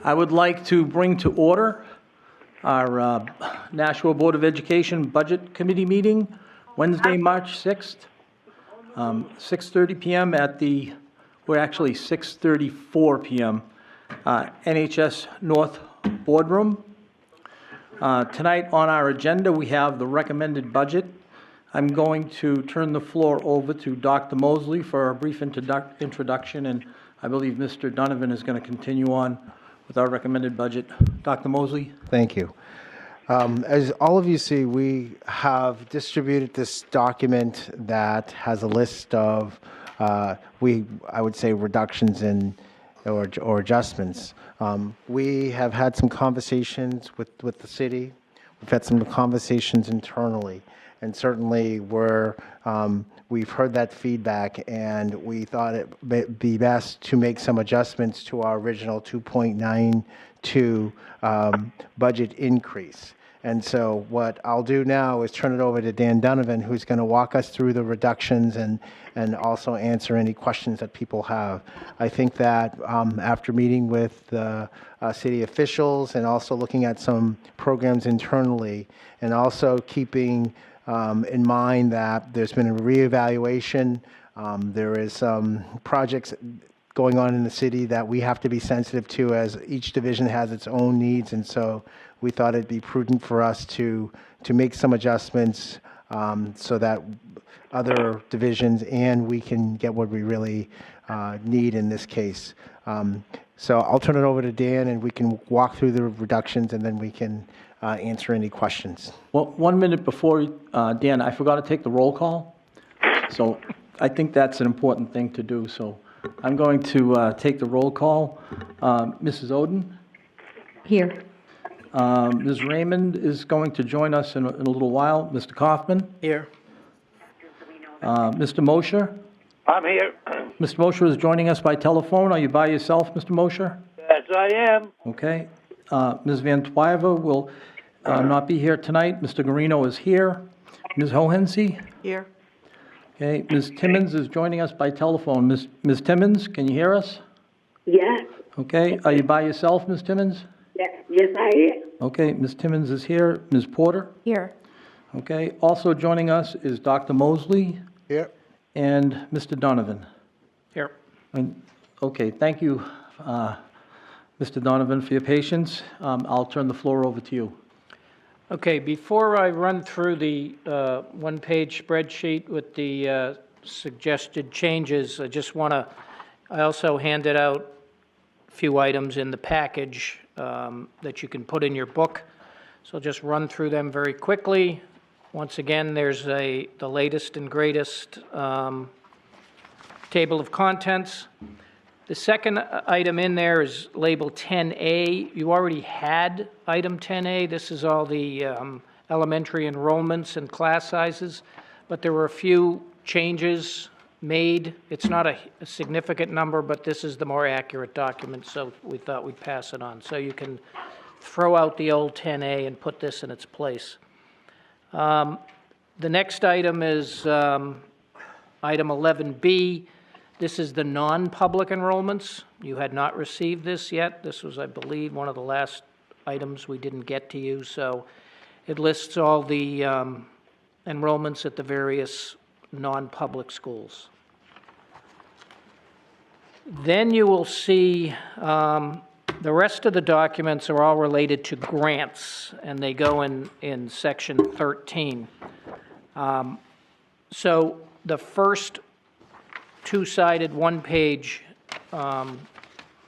I would like to bring to order our Nashua Board of Education Budget Committee meeting, Wednesday, March 6th, 6:30 p.m. at the, or actually 6:34 p.m., NHS North Boardroom. Tonight on our agenda, we have the recommended budget. I'm going to turn the floor over to Dr. Mosley for a brief introduction, and I believe Mr. Donovan is going to continue on with our recommended budget. Dr. Mosley? Thank you. As all of you see, we have distributed this document that has a list of, I would say, reductions in or adjustments. We have had some conversations with the city. We've had some conversations internally, and certainly we've heard that feedback, and we thought it would be best to make some adjustments to our original 2.92 budget increase. And so what I'll do now is turn it over to Dan Donovan, who's going to walk us through the reductions and also answer any questions that people have. I think that after meeting with the city officials and also looking at some programs internally, and also keeping in mind that there's been a reevaluation, there is some projects going on in the city that we have to be sensitive to, as each division has its own needs, and so we thought it'd be prudent for us to make some adjustments so that other divisions and we can get what we really need in this case. So I'll turn it over to Dan, and we can walk through the reductions, and then we can answer any questions. Well, 1 minute before, Dan, I forgot to take the roll call. So I think that's an important thing to do. So I'm going to take the roll call. Mrs. Oden? Here. Ms. Raymond is going to join us in a little while. Mr. Kaufman? Here. Mr. Mosher? I'm here. Mr. Mosher is joining us by telephone. Are you by yourself, Mr. Mosher? Yes, I am. Okay. Ms. Van Twyver will not be here tonight. Mr. Garino is here. Ms. Hohensee? Here. Okay. Ms. Timmons is joining us by telephone. Ms. Timmons, can you hear us? Yes. Okay. Are you by yourself, Ms. Timmons? Yes, I am. Okay. Ms. Timmons is here. Ms. Porter? Here. Okay. Also joining us is Dr. Mosley Here. and Mr. Donovan. Here. Okay. Thank you, Mr. Donovan, for your patience. I'll turn the floor over to you. Okay, before I run through the one-page spreadsheet with the suggested changes, I also handed out a few items in the package that you can put in your book. So I'll just run through them very quickly. Once again, there's the latest and greatest table of contents. The second item in there is labeled 10A. You already had item 10A. This is all the elementary enrollments and class sizes, but there were a few changes made. It's not a significant number, but this is the more accurate document, so we thought we'd pass it on. So you can throw out the old 10A and put this in its place. The next item is item 11B. This is the non-public enrollments. You had not received this yet. This was, I believe, one of the last items we didn't get to you. So it lists all the enrollments at the various non-public schools. Then you will see the rest of the documents are all related to grants, and they go in section 13. So the first two-sided, one-page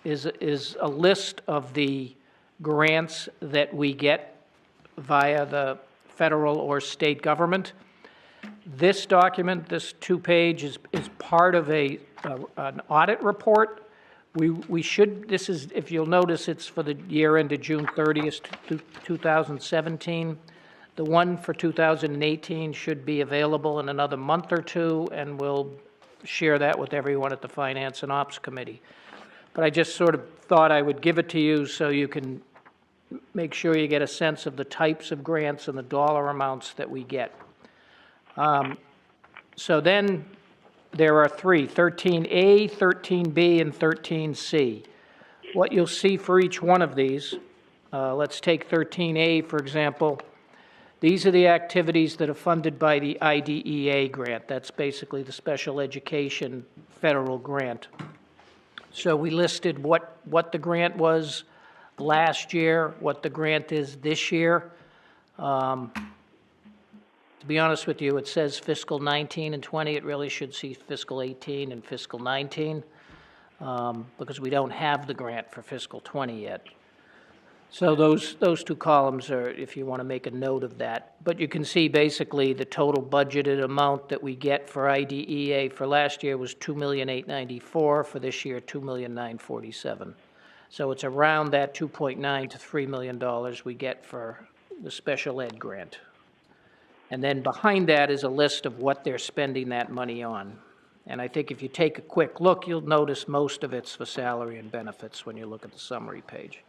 is a list of the grants that we get via the federal or state government. This document, this two-page, is part of an audit report. We should, this is, if you'll notice, it's for the year ended June 30th, 2017. The one for 2018 should be available in another month or two, and we'll share that with everyone at the Finance and Ops Committee. But I just sort of thought I would give it to you so you can make sure you get a sense of the types of grants and the dollar amounts that we get. So then there are three, 13A, 13B, and 13C. what you'll see for each one of these, let's take 13A, for example. These are the activities that are funded by the IDEA grant. That's basically the special education federal grant. So we listed what the grant was last year, what the grant is this year. To be honest with you, it says fiscal 19 and 20. It really should see fiscal 18 and fiscal 19, because we don't have the grant for fiscal 20 yet. So those two columns are, if you want to make a note of that. But you can see basically the total budgeted amount that we get for IDEA for last year was $2,894,000. For this year, $2,947,000. So it's around that $2.9 to $3 million we get for the special ed grant. And then behind that is a list of what they're spending that money on. And I think if you take a quick look, you'll notice most of it's for salary and benefits when you look at the summary page.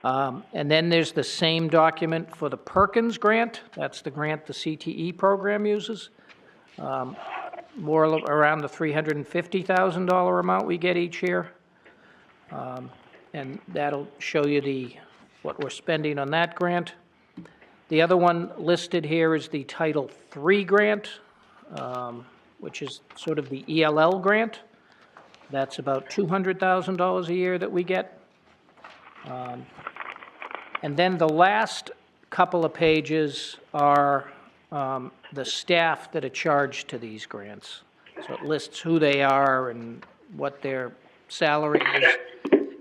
And then there's the same document for the Perkins grant. That's the grant the CTE program uses. More around the $350,000 amount we get each year. And that'll show you what we're spending on that grant. The other one listed here is the Title III grant, which is sort of the ELL grant. That's about $200,000 a year that we get. And then the last couple of pages are the staff that are charged to these grants. So it lists who they are and what their salary is.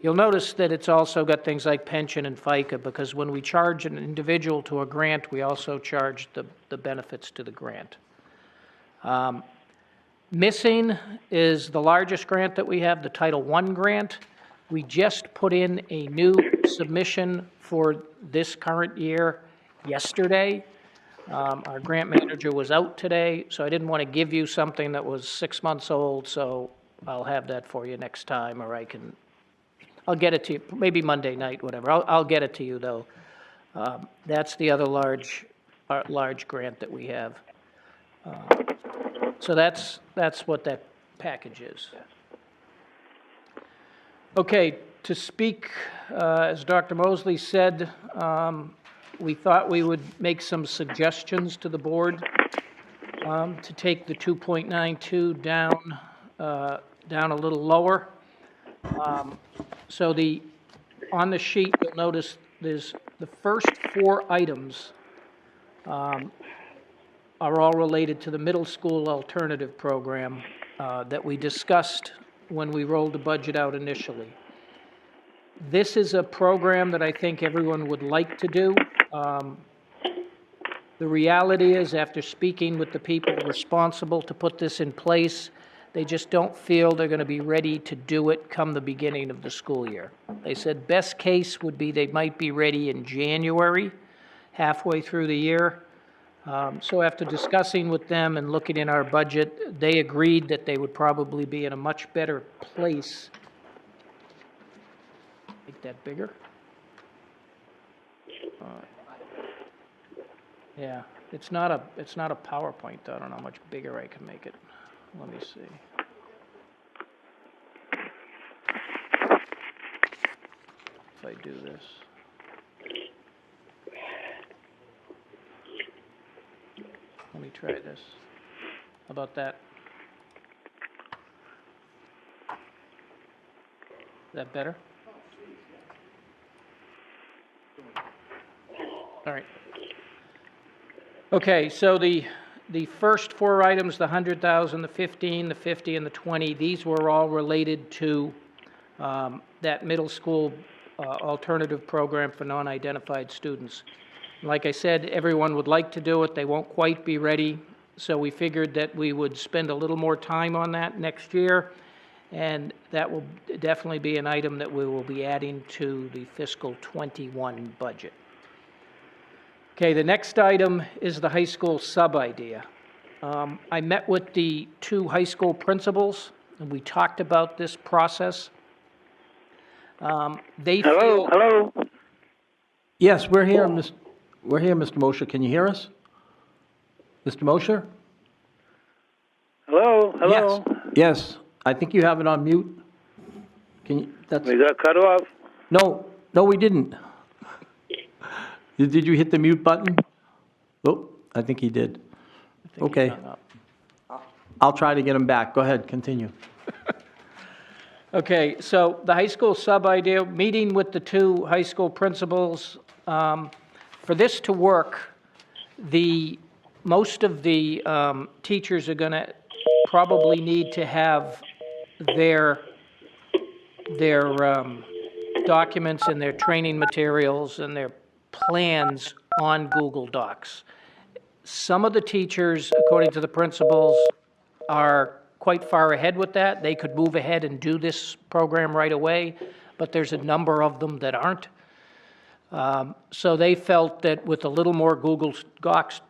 You'll notice that it's also got things like pension and FICA, because when we charge an individual to a grant, we also charge the benefits to the grant. Missing is the largest grant that we have, the Title I grant. We just put in a new submission for this current year yesterday. Our grant manager was out today, so I didn't want to give you something that was 6 months old, so I'll have that for you next time, or I'll get it to you, maybe Monday night, whatever. I'll get it to you, though. That's the other large grant that we have. So that's what that package is. Okay, to speak, as Dr. Mosley said, we thought we would make some suggestions to the board to take the 2.92 down a little lower. So on the sheet, you'll notice there's the first 4 items are all related to the middle school alternative program that we discussed when we rolled the budget out initially. This is a program that I think everyone would like to do. The reality is, after speaking with the people responsible to put this in place, they just don't feel they're going to be ready to do it come the beginning of the school year. They said best case would be they might be ready in January, halfway through the year. So after discussing with them and looking in our budget, they agreed that they would probably be in a much better place. Make that bigger. Yeah, it's not a PowerPoint, though. I don't know how much bigger I can make it. Let me see. If I do this. Let me try this. How about that? Is that better? All right. Okay, so the first 4 items, the 100,000, the 15, the 50, and the 20, these were all related to that middle school alternative program for non-identified students. Like I said, everyone would like to do it. They won't quite be ready, so we figured that we would spend a little more time on that next year, and that will definitely be an item that we will be adding to the fiscal 21 budget. Okay, the next item is the high school sub-idea. I met with the 2 high school principals, and we talked about this process. Hello? Yes, we're here, Mr. Mosher. Can you hear us? Mr. Mosher? Hello? Yes. I think you have it on mute. That's, We got cut off. no, we didn't. Did you hit the mute button? Oh, I think he did. Okay. I'll try to get him back. Go ahead, continue. Okay, so the high school sub-idea, meeting with the two high school principals. For this to work, most of the teachers are going to probably need to have their documents and their training materials and their plans on Google Docs. Some of the teachers, according to the principals, are quite far ahead with that. They could move ahead and do this program right away, but there's a number of them that aren't. So they felt that with a little more Google Docs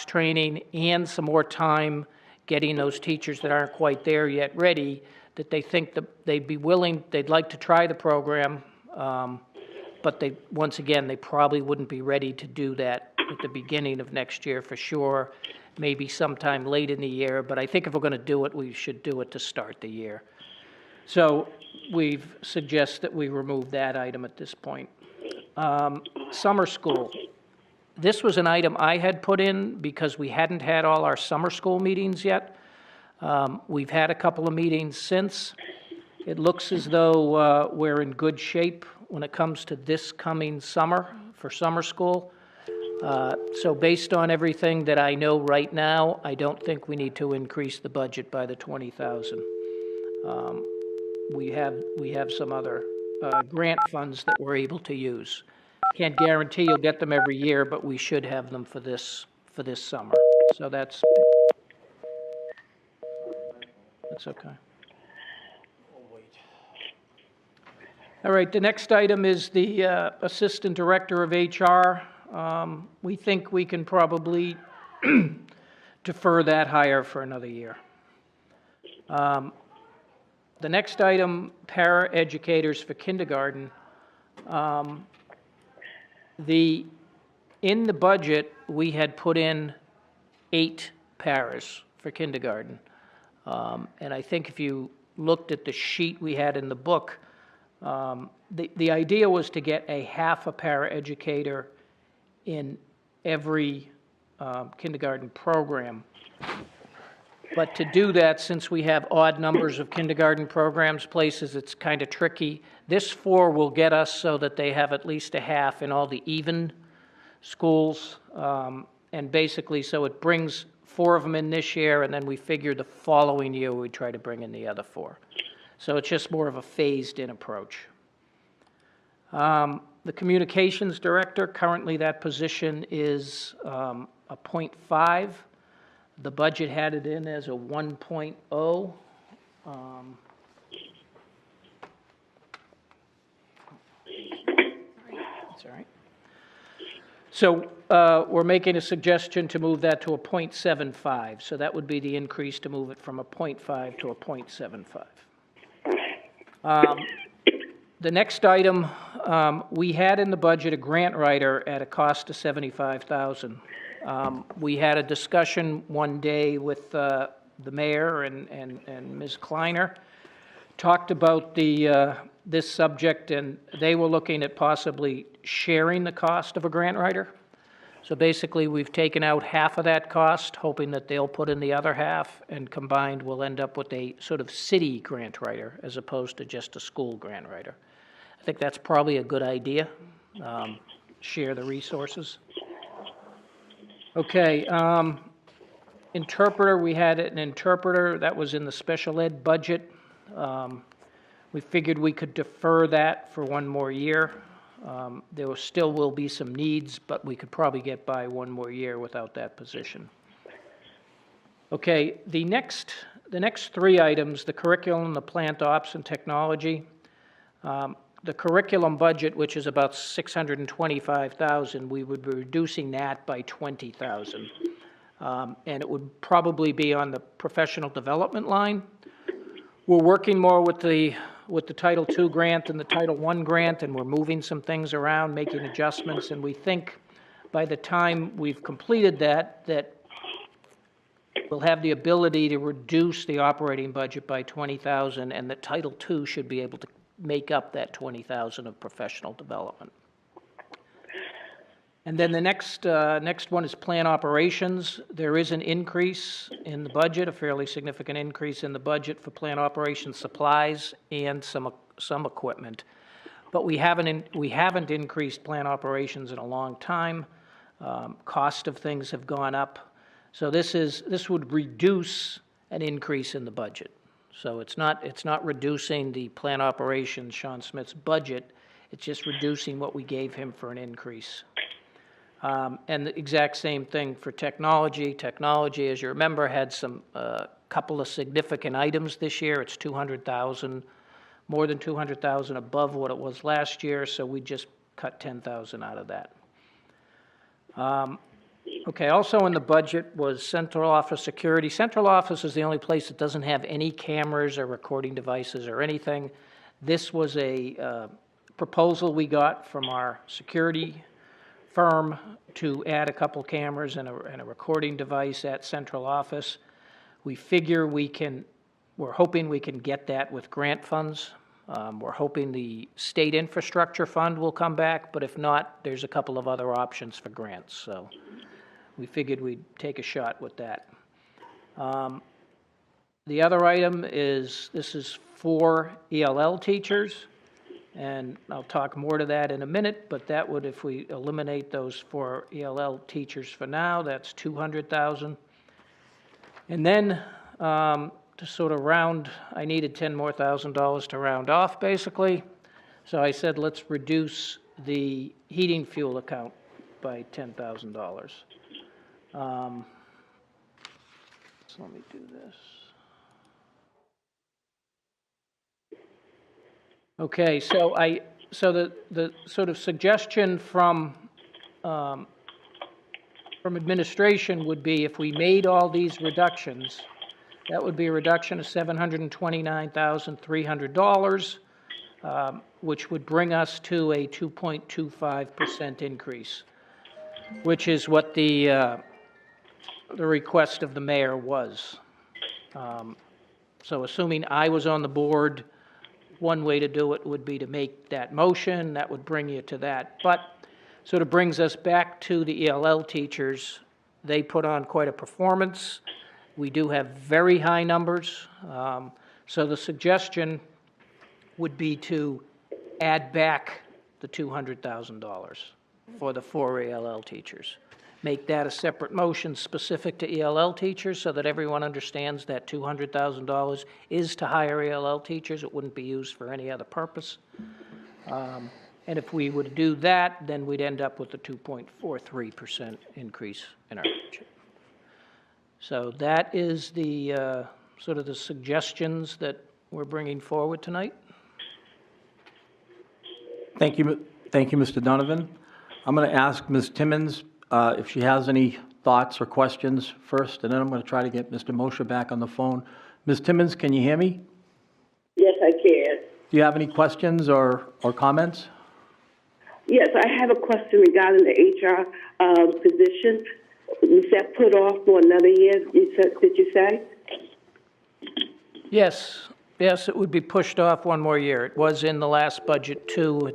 training and some more time getting those teachers that aren't quite there yet ready, that they think that they'd like to try the program, but once again, they probably wouldn't be ready to do that at the beginning of next year for sure, maybe sometime late in the year, but I think if we're going to do it, we should do it to start the year. So we've suggested that we remove that item at this point. Summer school. This was an item I had put in because we hadn't had all our summer school meetings yet. We've had a couple of meetings since. It looks as though we're in good shape when it comes to this coming summer for summer school. So based on everything that I know right now, I don't think we need to increase the budget by the 20,000. We have some other grant funds that we're able to use. Can't guarantee you'll get them every year, but we should have them for this summer. So that's okay. All right, the next item is the Assistant Director of HR. We think we can probably defer that hire for another year. The next item, para-educators for kindergarten. In the budget, we had put in 8 paras for kindergarten. And I think if you looked at the sheet we had in the book, the idea was to get a half a para-educator in every kindergarten program. But to do that, since we have odd numbers of kindergarten programs, places, it's kind of tricky. This 4 will get us so that they have at least a half in all the even schools. And basically, so it brings 4 of them in this year, and then we figure the following year we try to bring in the other 4. So it's just more of a phased-in approach. The communications director, currently that position is a 0.5. The budget had it in as a 1.0. That's all right. So we're making a suggestion to move that to a 0.75. So that would be the increase to move it from a 0.5 to a 0.75. The next item, we had in the budget a grant writer at a cost of $75,000. We had a discussion one day with the mayor and Ms. Kleiner, talked about this subject, and they were looking at possibly sharing the cost of a grant writer. So basically, we've taken out half of that cost, hoping that they'll put in the other half, and combined, we'll end up with a sort of city grant writer as opposed to just a school grant writer. I think that's probably a good idea, share the resources. Okay, interpreter, we had an interpreter that was in the special ed budget. We figured we could defer that for 1 more year. There still will be some needs, but we could probably get by 1 more year without that position. Okay, the next 3 items, the curriculum, the plant ops, and technology. The curriculum budget, which is about $625,000, we would be reducing that by $20,000. And it would probably be on the professional development line. We're working more with the Title II grant and the Title I grant, and we're moving some things around, making adjustments, and we think by the time we've completed that we'll have the ability to reduce the operating budget by 20,000, and that Title II should be able to make up that 20,000 of professional development. And then the next one is plan operations. There is an increase in the budget, a fairly significant increase in the budget for plan operations supplies and some equipment. But we haven't increased plan operations in a long time. Cost of things have gone up. So this would reduce an increase in the budget. So it's not reducing the plan operations, Sean Smith's budget, it's just reducing what we gave him for an increase. And the exact same thing for technology. Technology, as you remember, had some couple of significant items this year. It's 200,000, more than 200,000 above what it was last year, so we just cut 10,000 out of that. Okay, also in the budget was central office security. Central office is the only place that doesn't have any cameras or recording devices or anything. This was a proposal we got from our security firm to add a couple cameras and a recording device at central office. We figure we're hoping we can get that with grant funds. We're hoping the state infrastructure fund will come back, but if not, there's a couple of other options for grants. So we figured we'd take a shot with that. The other item is, this is for ELL teachers, and I'll talk more to that in a minute, but that would, if we eliminate those 4 ELL teachers for now, that's 200,000. And then to sort of I needed $10,000 more to round off, basically. So I said, let's reduce the heating fuel account by $10,000. So let me do this. Okay, so the sort of suggestion from administration would be, if we made all these reductions, that would be a reduction of $729,300, which would bring us to a 2.25% increase, which is what the request of the mayor was. So assuming I was on the board, one way to do it would be to make that motion. That would bring you to that. But sort of brings us back to the ELL teachers. They put on quite a performance. We do have very high numbers. So the suggestion would be to add back the $200,000 for the 4 ELL teachers. Make that a separate motion specific to ELL teachers so that everyone understands that $200,000 is to hire ELL teachers. It wouldn't be used for any other purpose. And if we would do that, then we'd end up with a 2.43% increase in our budget. So that is the sort of the suggestions that we're bringing forward tonight. Thank you, Mr. Donovan. I'm going to ask Ms. Timmons if she has any thoughts or questions first, and then I'm going to try to get Mr. Mosher back on the phone. Ms. Timmons, can you hear me? Yes, I can. Do you have any questions or comments? Yes, I have a question regarding the HR position. Was that put off for another year, did you say? Yes, it would be pushed off one more year. It was in the last budget too.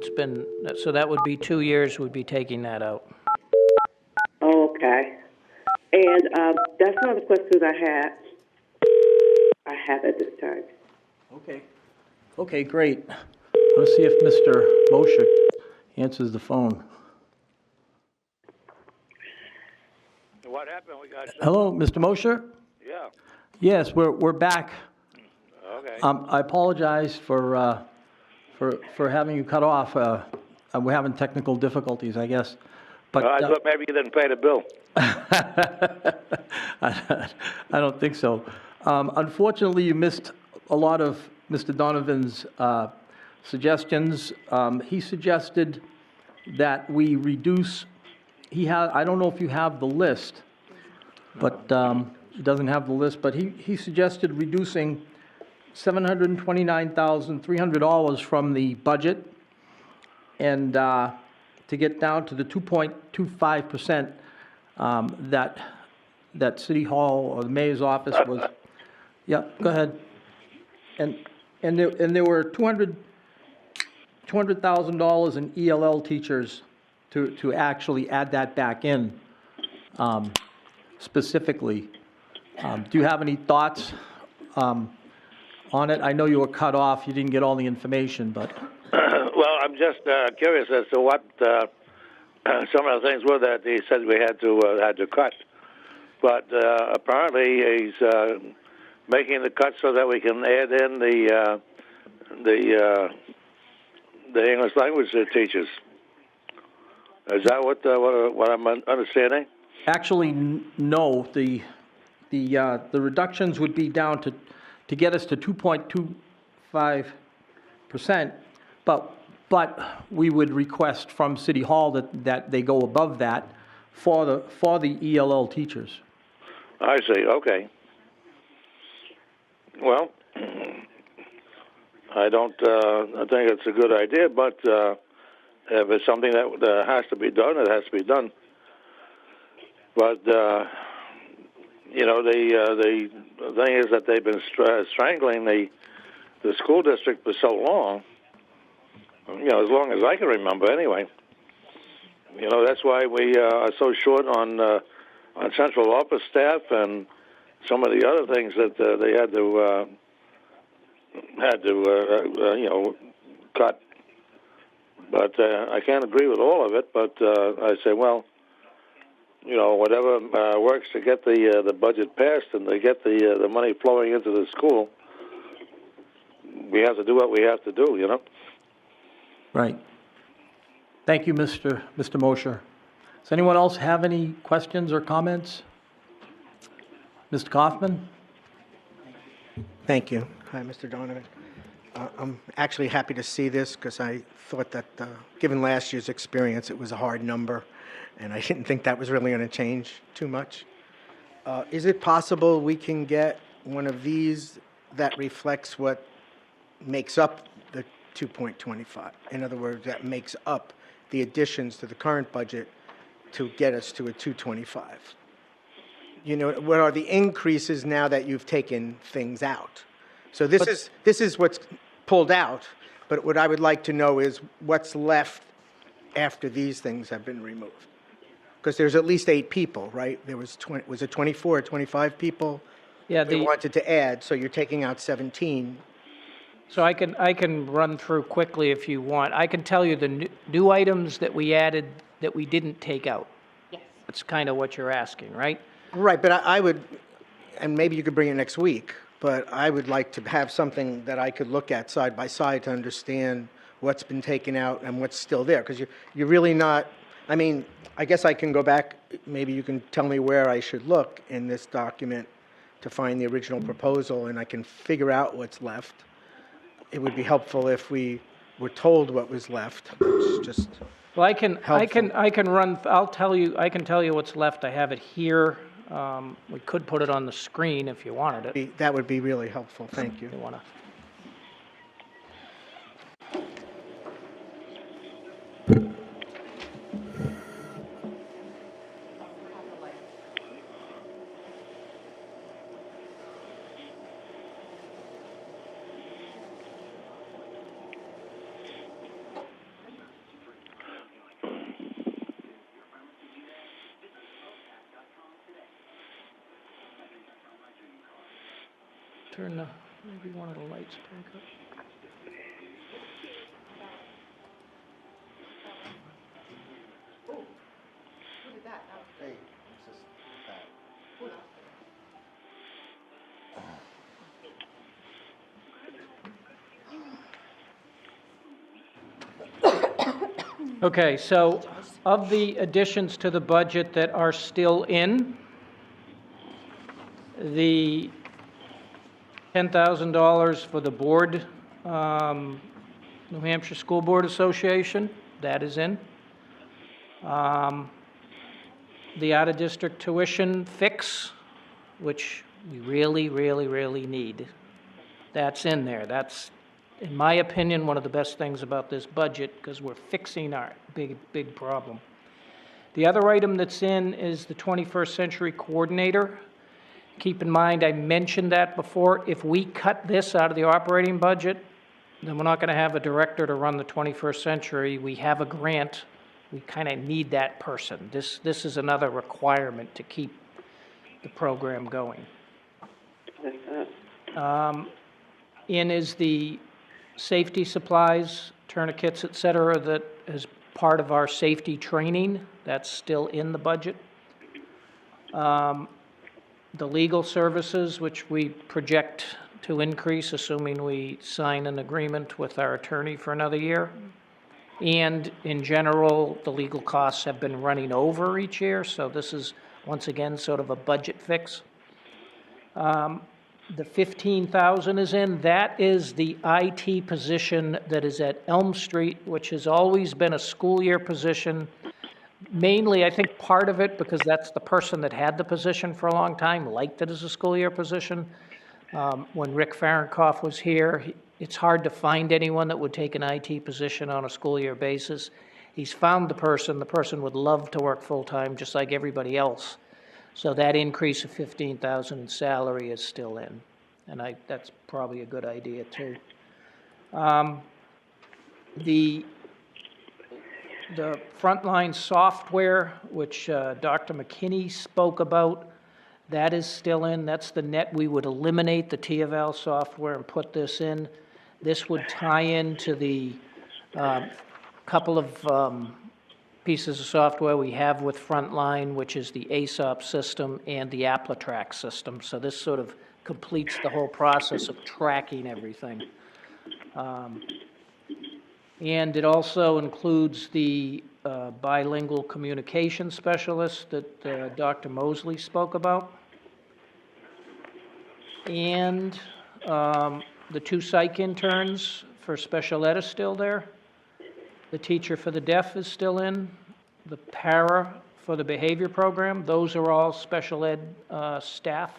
So that would be 2 years, we'd be taking that out. Oh, okay. And that's all the questions I have at this time. Okay, great. Let's see if Mr. Mosher answers the phone. What happened? We got. Hello, Mr. Mosher? Yeah. Yes, we're back. Okay. I apologize for having you cut off. We're having technical difficulties, I guess. But I thought maybe you didn't pay the bill. I don't think so. Unfortunately, you missed a lot of Mr. Donovan's suggestions. He suggested that we reduce. I don't know if you have the list, but he doesn't have the list. But he suggested reducing $729,300 from the budget, and to get down to the 2.25% that that City Hall or the mayor's office was, yeah, go ahead. And there were $200,000 in ELL teachers to actually add that back in, specifically. Do you have any thoughts, on it? I know you were cut off, you didn't get all the information, but, Well, I'm just curious as to what some of the things were that he said we had to cut. But apparently he's making the cut so that we can add in the English language teachers. Is that what I'm understanding? actually, no, the reductions would be down to get us to 2.25%, but we would request from City Hall that they go above that for the ELL teachers. I see. Okay. Well, I don't. I think it's a good idea, but if it's something that has to be done, it has to be done. But you know, the thing is that they've been strangling the school district for so long. You know, as long as I can remember, anyway. You know, that's why we are so short on central office staff and some of the other things that they had to you know, cut. But I can't agree with all of it. But I say, well, you know, whatever works to get the budget passed and to get the money flowing into the school, we have to do what we have to do. You know. Right. Thank you, Mr. Mosher. Does anyone else have any questions or comments? Mr. Kaufman? Thank you. Hi, Mr. Donovan. I'm actually happy to see this because I thought that, given last year's experience, it was a hard number, and I didn't think that was really going to change too much. Is it possible we can get one of these that reflects what makes up the 2.25? In other words, that makes up the additions to the current budget to get us to a 225? You know, what are the increases now that you've taken things out? So this is what's pulled out, but what I would like to know is what's left after these things have been removed. Because there's at least 8 people, right? There was was it 24 or 25 people? Yeah, They wanted to add, so you're taking out 17. So I can run through quickly if you want. I can tell you the new items that we added that we didn't take out. Yes. That's kind of what you're asking, right? Right, but I would, and maybe you could bring it next week, but I would like to have something that I could look at side by side to understand what's been taken out and what's still there, because you're really not, I mean, I guess I can go back, maybe you can tell me where I should look in this document to find the original proposal, and I can figure out what's left. It would be helpful if we were told what was left. It's just Well, I can run, I can tell you what's left. I have it here. We could put it on the screen if you wanted it. that would be really helpful. Thank you. You want to? Turn maybe one of the lights back up. Okay, so of the additions to the budget that are still in, the $10,000 for the board, New Hampshire School Board Association, that is in. The out-of-district tuition fix, which we really, really, really need, that's in there. That's, in my opinion, one of the best things about this budget, because we're fixing our big problem. The other item that's in is the 21st Century Coordinator. Keep in mind, I mentioned that before. If we cut this out of the operating budget, then we're not going to have a director to run the 21st century. We have a grant. We kind of need that person. This is another requirement to keep the program going. In is the safety supplies, tourniquets, et cetera, that is part of our safety training. That's still in the budget. The legal services, which we project to increase, assuming we sign an agreement with our attorney for another year. And in general, the legal costs have been running over each year, so this is, once again, sort of a budget fix. The 15,000 is in. That is the IT position that is at Elm Street, which has always been a school year position. Mainly, I think part of it, because that's the person that had the position for a long time, liked it as a school year position. When Rick Fahrenkoff was here, it's hard to find anyone that would take an IT position on a school year basis. He's found the person would love to work full-time, just like everybody else. So that increase of 15,000 in salary is still in, and that's probably a good idea too. The frontline software, which Dr. McKinney spoke about, that is still in. That's the net. We would eliminate the TFL software and put this in. This would tie into the couple of pieces of software we have with Frontline, which is the ASOP system and the AppleTrack system. So this sort of completes the whole process of tracking everything. And it also includes the bilingual communication specialist that Dr. Mosley spoke about. And the 2 psych interns for special ed is still there. The teacher for the deaf is still in. The para for the behavior program, those are all special ed staff.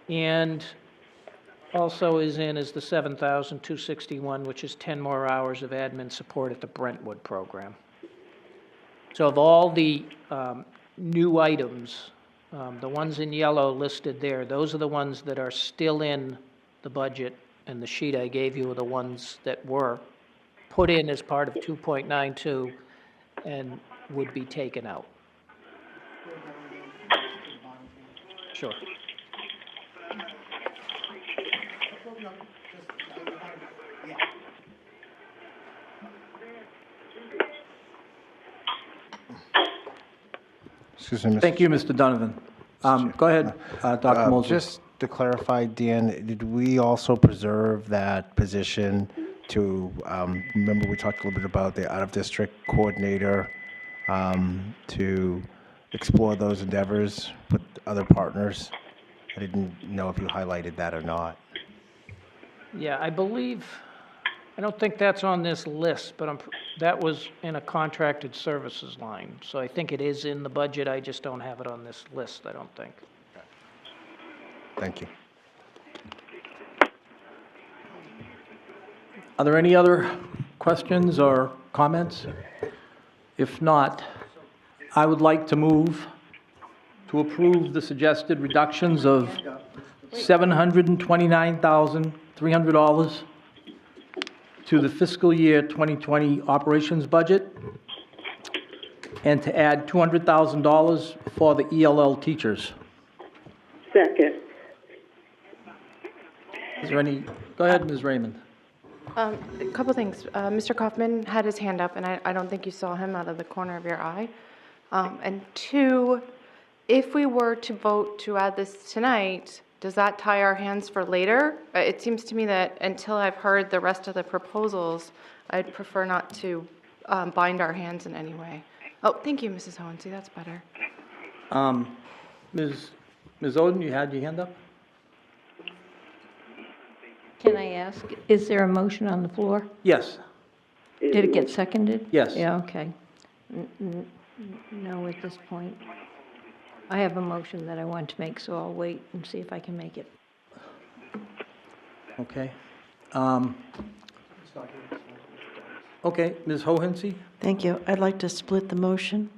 And also is the 7,261, which is 10 more hours of admin support at the Brentwood program. So of all the new items, the ones in yellow listed there, those are the ones that are still in the budget, and the sheet I gave you are the ones that were put in as part of 2.92 and would be taken out. Sure. Excuse me, Mr. Thank you, Mr. Donovan. Go ahead, Dr. Mosley. Just to clarify, Dan, did we also preserve that position to, remember we talked a little bit about the out-of-district coordinator, to explore those endeavors with other partners? I didn't know if you highlighted that or not. Yeah, I don't think that's on this list, but that was in a contracted services line. So I think it is in the budget, I just don't have it on this list, I don't think. Thank you. Are there any other questions or comments? If not, I would like to move to approve the suggested reductions of $729,300 to the fiscal year 2020 operations budget, and to add $200,000 for the ELL teachers. Second. Is there any, go ahead, Ms. Raymond. A couple things. Mr. Kaufman had his hand up, and I don't think you saw him out of the corner of your eye. And 2, if we were to vote to add this tonight, does that tie our hands for later? It seems to me that until I've heard the rest of the proposals, I'd prefer not to bind our hands in any way. Oh, thank you, Mrs. Hohen. See, that's better. Ms. Oden, you had your hand up? Can I ask, is there a motion on the floor? Yes. Did it get seconded? Yes. Yeah, okay. No, at this point. I have a motion that I want to make, so I'll wait and see if I can make it. Okay. Okay, Ms. Hohensie? Thank you. I'd like to split the motion.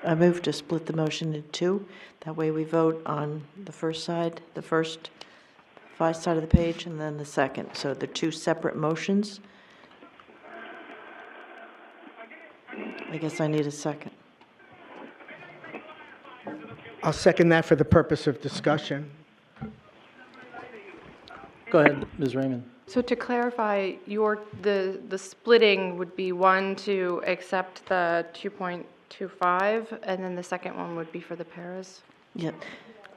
I move to split the motion in two. That way we vote on the first side, the first side of the page, and then the second. So they're two separate motions. I guess I need a second. I'll second that for the purpose of discussion. Go ahead, Ms. Raymond. So to clarify, the splitting would be one to accept the 2.25, and then the second one would be for the paras? Yeah.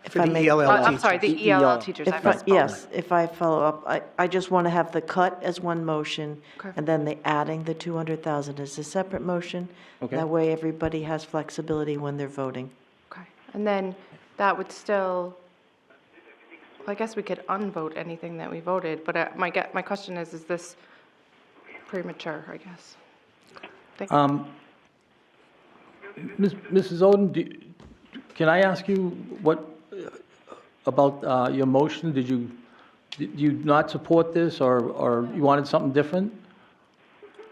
If For I the may- ELL I'm teachers. sorry, the ELL teachers. I misspoke. Yes, if I follow up, I just want to have the cut as one motion, Okay. and then the adding the 200,000 as a separate motion. Okay. That way, everybody has flexibility when they're voting. Okay, and then that would still, well, I guess we could unvote anything that we voted, but my question is this premature, I guess? Thank you. Mrs. Oden, can I ask you what, about your motion? Did you not support this, or you wanted something different?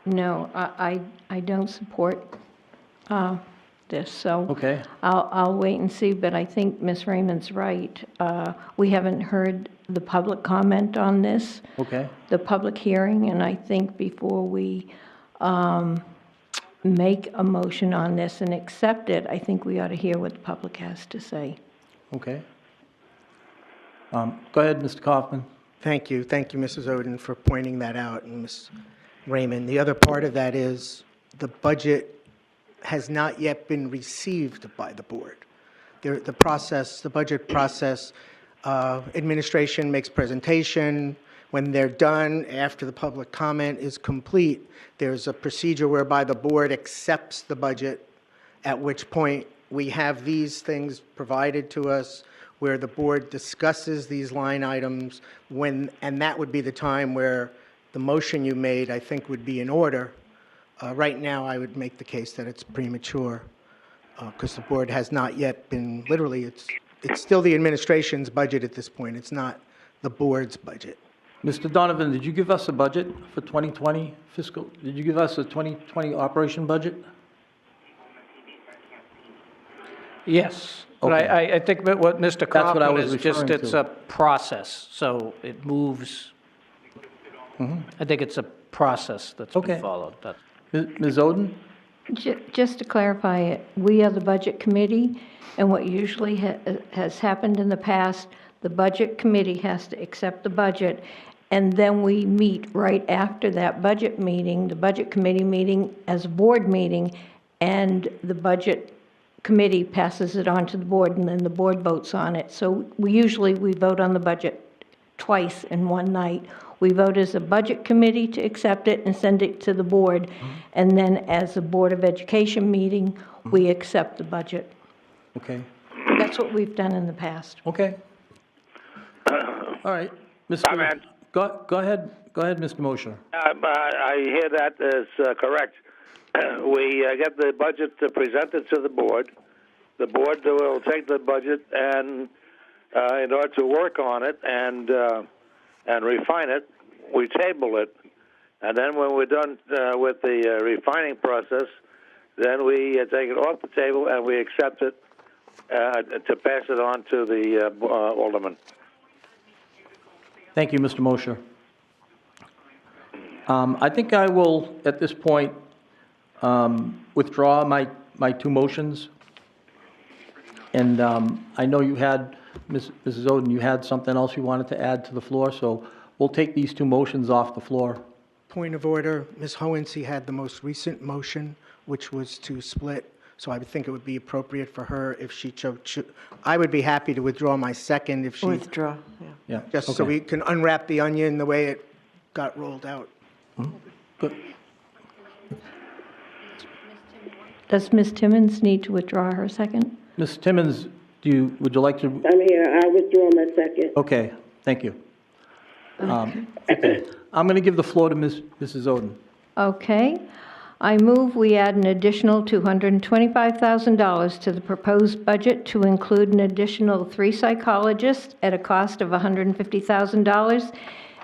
No, I don't support this, so. Okay. I'll wait and see, but I think Ms. Raymond's right. We haven't heard the public comment on this. Okay. The public hearing, and I think before we make a motion on this and accept it, I think we ought to hear what the public has to say. Okay. Go ahead, Mr. Kaufman. Thank you, Mrs. Oden, for pointing that out, and Ms. Raymond. The other part of that is the budget has not yet been received by the board. The budget process, administration makes presentation. When they're done, after the public comment is complete, there's a procedure whereby the board accepts the budget, at which point we have these things provided to us where the board discusses these line items and that would be the time where the motion you made, I think, would be in order. Right now, I would make the case that it's premature because the board has not yet been, literally, it's still the administration's budget at this point. It's not the board's budget. Mr. Donovan, did you give us a budget for 2020 fiscal? Did you give us a 2020 operation budget? Yes, but Okay. I think that what Mr. what I Kaufman was is just, referring it's to. a process, so it moves. I think it's a process that's Okay. been followed. Ms. Oden? Just to clarify it, we are the Budget Committee, and what usually has happened in the past, the Budget Committee has to accept the budget, and then we meet right after that budget meeting, the Budget Committee meeting as a board meeting, and the Budget Committee passes it on to the board, and then the board votes on it. So we vote on the budget twice in one night. We vote as a Budget Committee to accept it and send it to the board, and then as a Board of Education meeting, we accept the budget. Okay. That's what we've done in the past. Okay. All right. Comment. Go ahead, Mr. Mosher. I hear that is correct. We get the budget presented to the board. The board will take the budget and, in order to work on it and refine it, we table it. And then when we're done with the refining process, then we take it off the table and we accept it to pass it on to the alderman. Thank you, Mr. Mosher. I think I will, at this point, withdraw my two motions. And I know you had, Mrs. Oden, you had something else you wanted to add to the floor, so we'll take these two motions off the floor. Point of order, Ms. Hohensie had the most recent motion, which was to split, so I would think it would be appropriate for her if she chose. I would be happy to withdraw my second if she, Withdraw, yeah. Yeah. just so okay. we can unwrap the onion the way it got rolled out. Good. Does Ms. Timmons need to withdraw her second? Ms. Timmons, would you like to? I'm here. I withdraw my second. Okay, thank you. Okay. I'm going to give the floor to Mrs. Oden. Okay. I move we add an additional $225,000 to the proposed budget to include an additional 3 psychologists at a cost of $150,000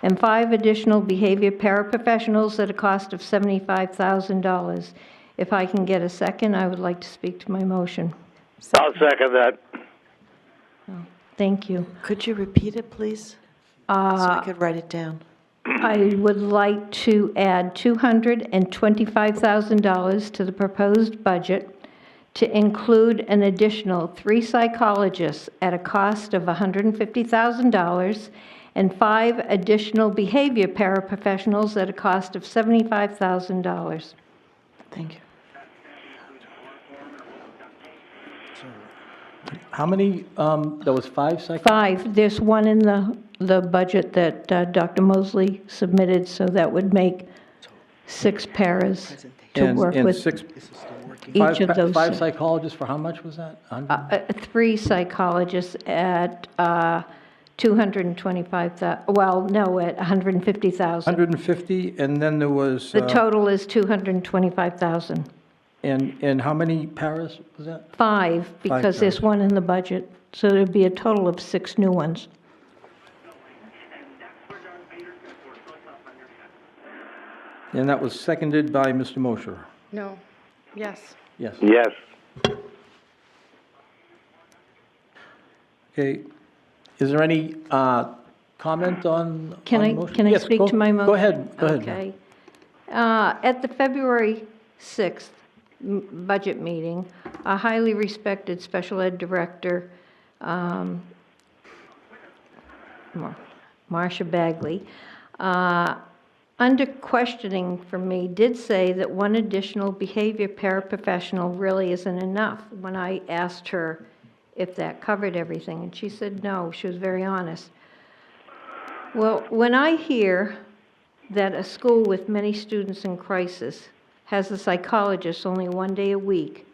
and 5 additional behavior paraprofessionals at a cost of $75,000. If I can get a second, I would like to speak to my motion. I'll second that. Thank you. Could you repeat it, please? So I could write it down. I would like to add $225,000 to the proposed budget to include an additional 3 psychologists at a cost of $150,000 and 5 additional behavior paraprofessionals at a cost of $75,000. Thank you. How many, there was 5 psych? 5, there's one in the budget that Dr. Mosley submitted, so that would make 6 paras to work And with 6, each of those. 5 psychologists for how much was that? 100? 3 psychologists at $225,000, well, no, at $150,000. 150, and then there was, The total is $225,000. and how many paras was that? 5, because there's paras. one in the budget, so there'd be a total of 6 new ones. And that was seconded by Mr. Mosher. No. Yes. Yes. Yes. Okay. Is there any comment on? Can on I, the motion? can I Yes, speak go- to my motion? Go ahead, go ahead. Okay. At the February 6th budget meeting, a highly respected special ed director, Marcia Bagley, under questioning from me, did say that one additional behavior paraprofessional really isn't enough when I asked her if that covered everything, and she said no. She was very honest. Well, when I hear that a school with many students in crisis has a psychologist only 1 day a week,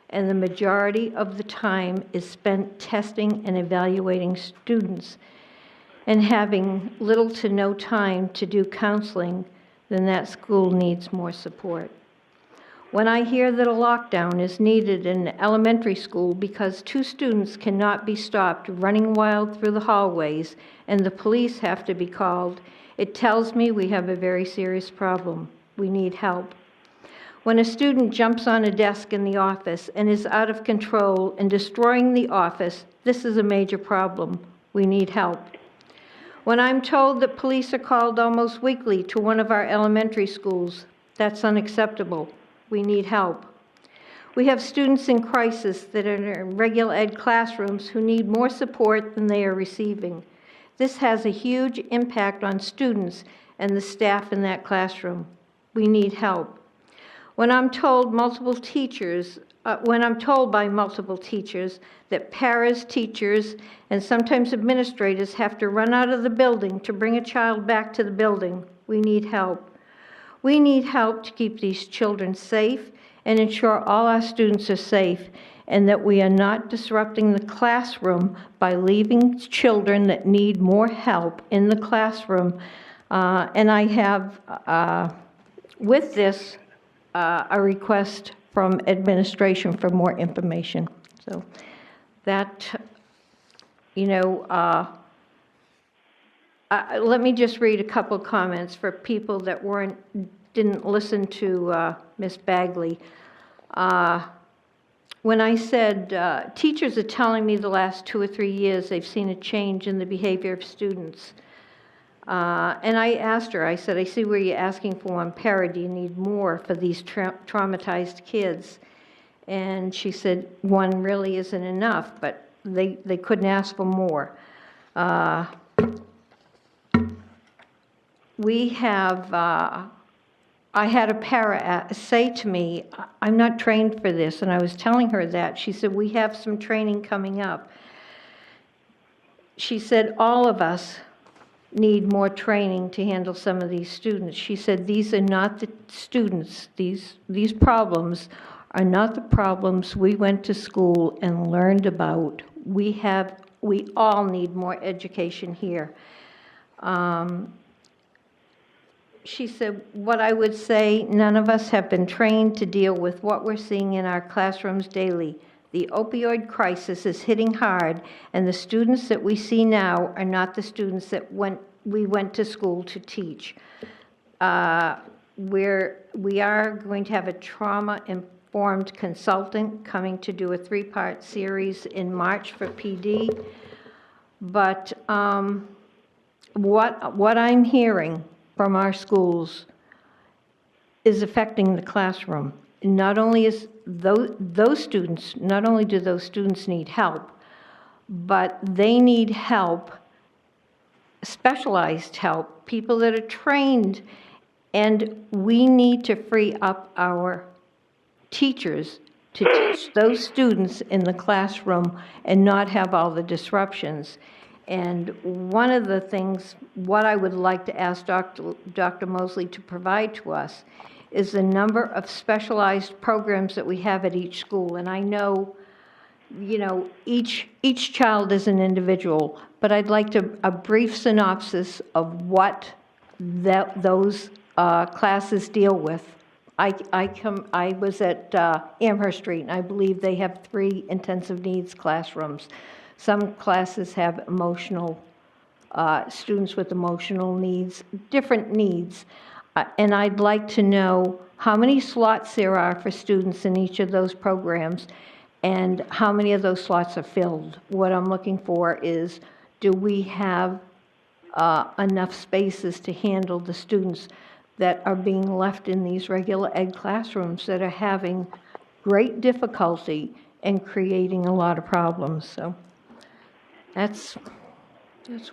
and the majority of the time is spent testing and evaluating students, and having little to no time to do counseling, then that school needs more support. When I hear that a lockdown is needed in elementary school because 2 students cannot be stopped running wild through the hallways and the police have to be called, it tells me we have a very serious problem. We need help. When a student jumps on a desk in the office and is out of control and destroying the office, this is a major problem. We need help. When I'm told that police are called almost weekly to one of our elementary schools, that's unacceptable. We need help. We have students in crisis that are in regular ed classrooms who need more support than they are receiving. This has a huge impact on students and the staff in that classroom. We need help. When I'm told by multiple teachers that paras, teachers, and sometimes administrators have to run out of the building to bring a child back to the building, we need help. We need help to keep these children safe and ensure all our students are safe, and that we are not disrupting the classroom by leaving children that need more help in the classroom. And I have, with this, a request from administration for more information. So that, let me just read a couple comments for people that didn't listen to Ms. Bagley. When I said, teachers are telling me the last 2 or 3 years they've seen a change in the behavior of students. And I asked her, I said, I see where you're asking for one para. Do you need more for these traumatized kids? And she said, one really isn't enough, but they couldn't ask for more. We have, I had a para say to me, I'm not trained for this, and I was telling her that. She said, we have some training coming up. She said, all of us need more training to handle some of these students. She said, these are not the students, these problems are not the problems we went to school and learned about. We all need more education here. She said, what I would say, none of us have been trained to deal with what we're seeing in our classrooms daily. The opioid crisis is hitting hard, and the students that we see now are not the students that went we went to school to teach. We are going to have a trauma-informed consultant coming to do a 3-part series in March for PD. But what I'm hearing from our schools is affecting the classroom. Not only is those students, not only do those students need help, but they need help, specialized help, people that are trained, and we need to free up our teachers to teach those students in the classroom and not have all the disruptions. And one of the things, what I would like to ask Dr. Mosley to provide to us is the number of specialized programs that we have at each school. And I know, you know, each child is an individual, but I'd like a brief synopsis of what those classes deal with. I was at Amherst Street, and I believe they have 3 intensive needs classrooms. Some classes have emotional, students with emotional needs, different needs. And I'd like to know how many slots there are for students in each of those programs and how many of those slots are filled. What I'm looking for is, do we have enough spaces to handle the students that are being left in these regular ed classrooms that are having great difficulty and creating a lot of problems? So that's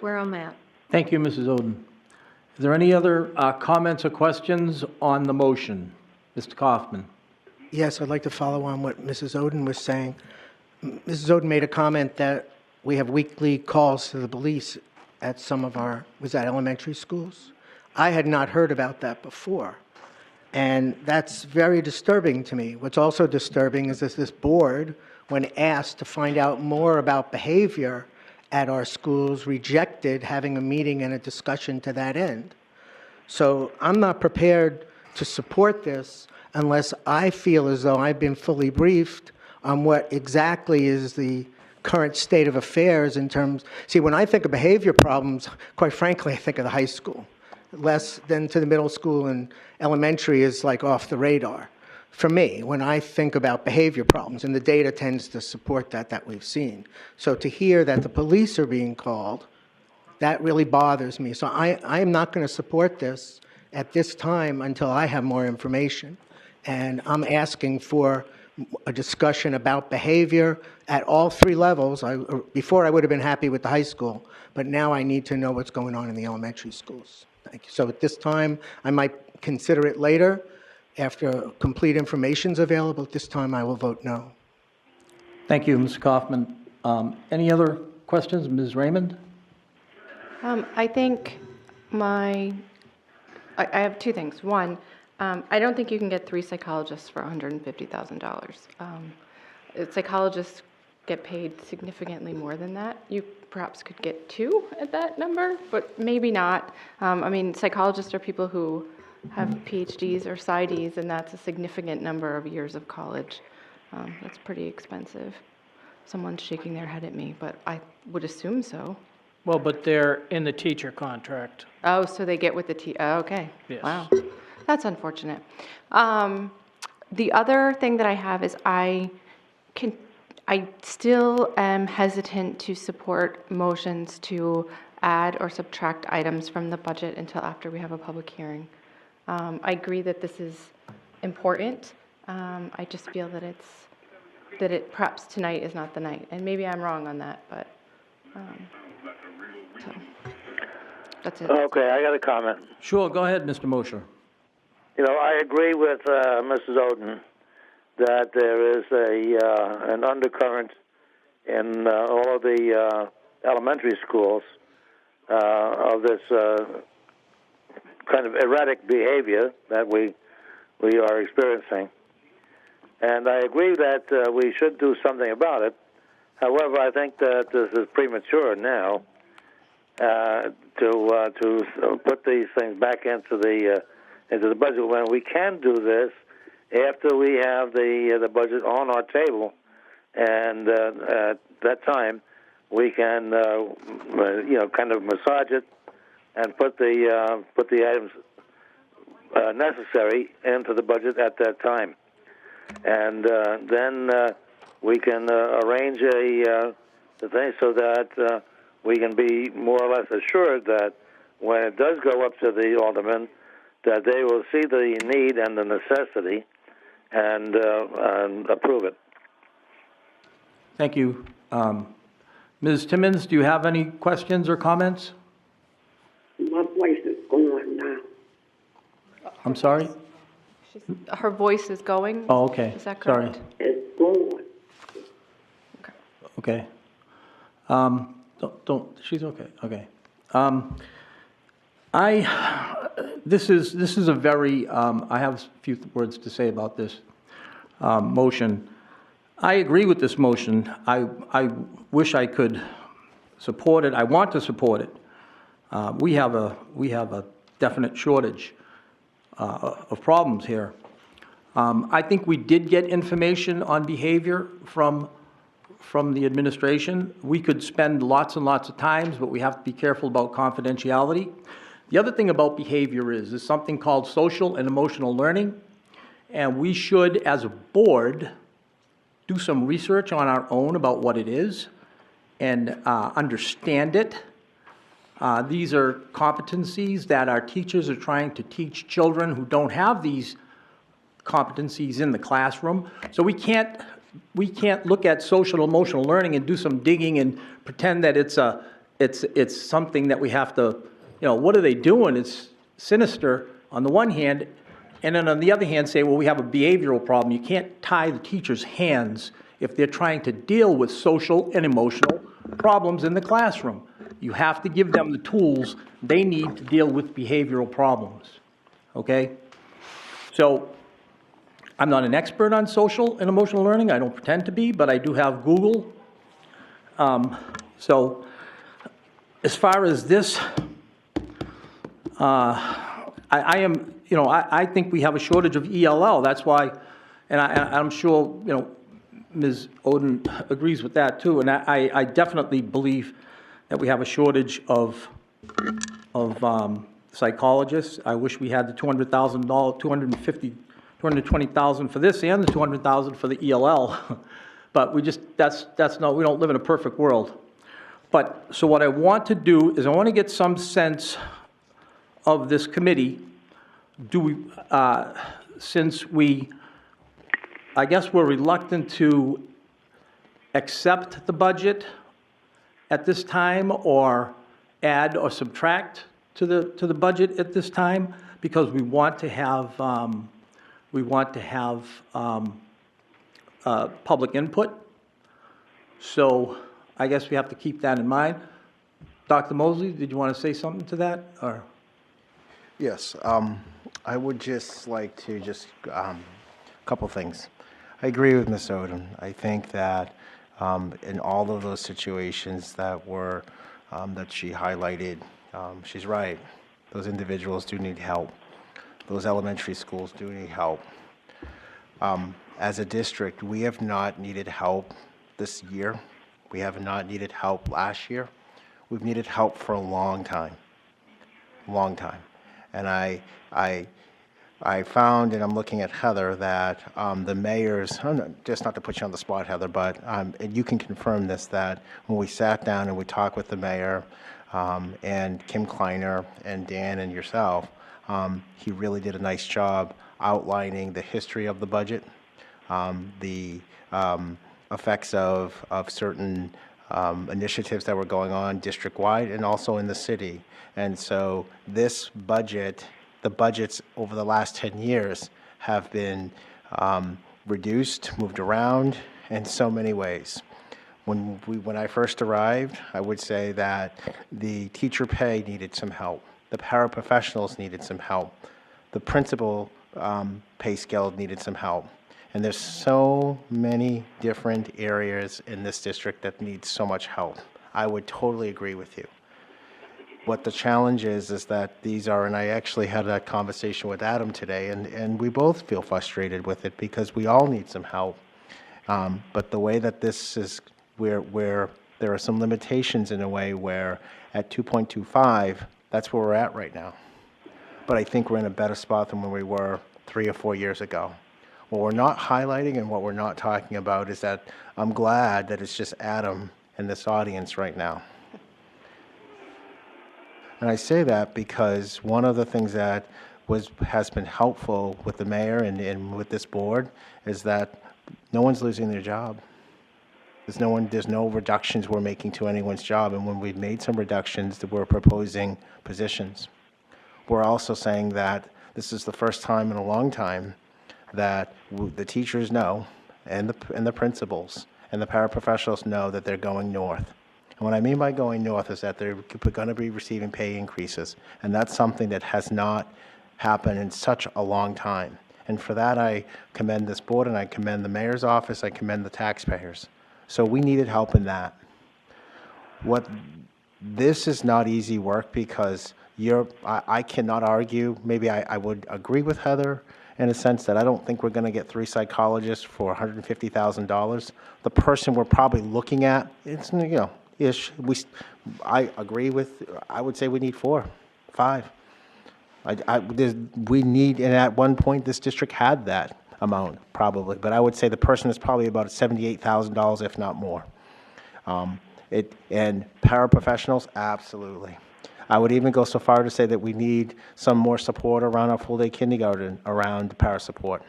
where I'm at. Thank you, Mrs. Oden. Is there any other comments or questions on the motion? Mr. Kaufman? Yes, I'd like to follow on what Mrs. Oden was saying. Mrs. Oden made a comment that we have weekly calls to the police at some of our, was that elementary schools? I had not heard about that before, and that's very disturbing to me. What's also disturbing is that this board, when asked to find out more about behavior at our schools, rejected having a meeting and a discussion to that end. So I'm not prepared to support this unless I feel as though I've been fully briefed on what exactly is the current state of affairs in terms, see, when I think of behavior problems, quite frankly, I think of the high school. Less than to the middle school and elementary is like off the radar. For me, when I think about behavior problems, and the data tends to support that we've seen. So to hear that the police are being called, that really bothers me. So I am not going to support this at this time until I have more information. And I'm asking for a discussion about behavior at all 3 levels. Before I would have been happy with the high school, but now I need to know what's going on in the elementary schools. Thank you. So at this time, I might consider it later after complete information is available. At this time, I will vote no. Thank you, Mr. Kaufman. Any other questions? Ms. Raymond? I think I have 2 things. One, I don't think you can get 3 psychologists for $150,000. Psychologists get paid significantly more than that. You perhaps could get 2 at that number, but maybe not. I mean, psychologists are people who have PhDs or PsyDs, and that's a significant number of years of college. That's pretty expensive. Someone's shaking their head at me, but I would assume so. Well, but they're in the teacher contract. Oh, so they get with the oh, okay. Yes. Wow. That's unfortunate. The other thing that I have is I still am hesitant to support motions to add or subtract items from the budget until after we have a public hearing. I agree that this is important. I just feel that it perhaps tonight is not the night, and maybe I'm wrong on that, but so that's it. Okay, I got a comment. Sure, go ahead, Mr. Mosher. You know, I agree with Mrs. Oden that there is an undercurrent in all of the elementary schools of this kind of erratic behavior that we are experiencing. And I agree that we should do something about it. However, I think that this is premature now to put these things back into the budget when we can do this after we have the budget on our table, and at that time we can kind of massage it and put the items necessary into the budget at that time, and then we can arrange the thing so that we can be more or less assured that when it does go up to the aldermen, that they will see the need and the necessity and approve it. Thank you. Ms. Timmons, do you have any questions or comments? My voice is gone now. I'm sorry? Her voice is going? Oh, okay. Is that Sorry. correct? It's gone. Okay. She's okay, okay. This is a very, I have a few words to say about this motion. I agree with this motion. I wish I could support it. I want to support it. We have a definite shortage of problems here. I think we did get information on behavior from the administration. We could spend lots and lots of times, but we have to be careful about confidentiality. The other thing about behavior is something called social and emotional learning, and we should, as a board, do some research on our own about what it is and understand it. These are competencies that our teachers are trying to teach children who don't have these competencies in the classroom. So we can't look at social emotional learning and do some digging and pretend that it's something that we have to, what are they doing? It's sinister on the one hand, and then on the other hand say, well, we have a behavioral problem. You can't tie the teacher's hands if they're trying to deal with social and emotional problems in the classroom. You have to give them the tools they need to deal with behavioral problems, okay? So I'm not an expert on social and emotional learning. I don't pretend to be, but I do have Google. So as far as this, I think we have a shortage of ELL. That's why, and I'm sure, Ms. Oden agrees with that too. And I definitely believe that we have a shortage of psychologists. I wish we had the $200,000, $220,000 for this and the $200,000 for the ELL. But we don't live in a perfect world. But, so what I want to do is I want to get some sense of this committee. Since I guess we're reluctant to accept the budget at this time or add or subtract to the budget at this time, because we want to have public input. So I guess we have to keep that in mind. Dr. Mosley, did you want to say something to that, or? Yes, I would just like to a couple things. I agree with Ms. Oden. I think that in all of those situations that she highlighted, she's right. Those individuals do need help. Those elementary schools do need help. As a district, we have not needed help this year. We have not needed help last year. We've needed help for a long time. And I found, and I'm looking at Heather, that the mayor's, just not to put you on the spot, Heather, but and you can confirm this, that when we sat down and we talked with the mayor and Kim Kleiner and Dan and yourself, he really did a nice job outlining the history of the budget, the effects of certain initiatives that were going on district-wide and also in the city. And so this budget, the budgets over the last 10 years have been reduced, moved around in so many ways. When I first arrived, I would say that the teacher pay needed some help. The paraprofessionals needed some help. The principal pay scale needed some help. And there's so many different areas in this district that need so much help. I would totally agree with you. What the challenge is that these are, and I actually had that conversation with Adam today, and we both feel frustrated with it because we all need some help. But the way that this is, where there are some limitations in a way where at 2.25, That's where we're at right now. But I think we're in a better spot than when we were 3 or 4 years ago. What we're not highlighting and what we're not talking about is that I'm glad that it's just Adam in this audience right now. And I say that because one of the things that has been helpful with the mayor and with this board is that no one's losing their job. There's no reductions we're making to anyone's job, and when we've made some reductions, that we're proposing positions. We're also saying that this is the first time in a long time that the teachers know, and the principals, and the paraprofessionals know that they're going north. And what I mean by going north is that they're going to be receiving pay increases, and that's something that has not happened in such a long time. And for that, I commend this board, and I commend the mayor's office, I commend the taxpayers. So we needed help in that. This is not easy work because I cannot argue. Maybe I would agree with Heather in a sense that I don't think we're going to get 3 psychologists for $150,000. The person we're probably looking at, it's, ish. I agree with. I would say we need 4, 5. We need, and at one point this district had that amount probably, but I would say the person is probably about $78,000, if not more. And paraprofessionals, absolutely. I would even go so far to say that we need some more support around our full-day kindergarten, around para support.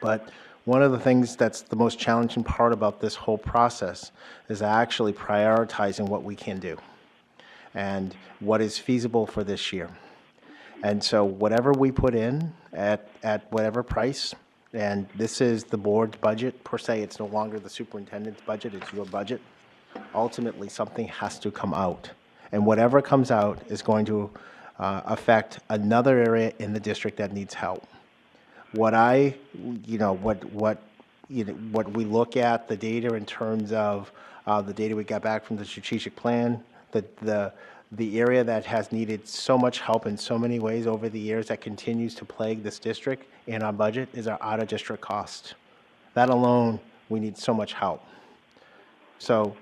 But one of the things that's the most challenging part about this whole process is actually prioritizing what we can do and what is feasible for this year. And so whatever we put in at whatever price, and this is the board's budget per se, it's no longer the superintendent's budget, it's your budget. Ultimately, something has to come out. And whatever comes out is going to affect another area in the district that needs help. What we look at, the data in terms of the data we got back from the strategic plan, the area that has needed so much help in so many ways over the years that continues to plague this district in our budget is our out-of-district cost. That alone, we need so much help. So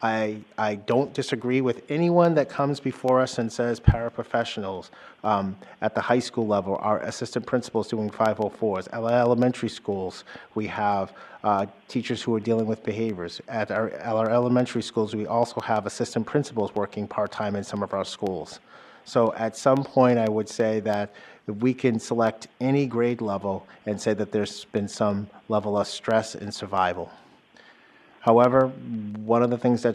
I don't disagree with anyone that comes before us and says paraprofessionals at the high school level, our assistant principals doing 504s. At elementary schools, we have teachers who are dealing with behaviors. At our elementary schools, we also have assistant principals working part-time in some of our schools. So at some point, I would say that we can select any grade level and say that there's been some level of stress and survival. However, one of the things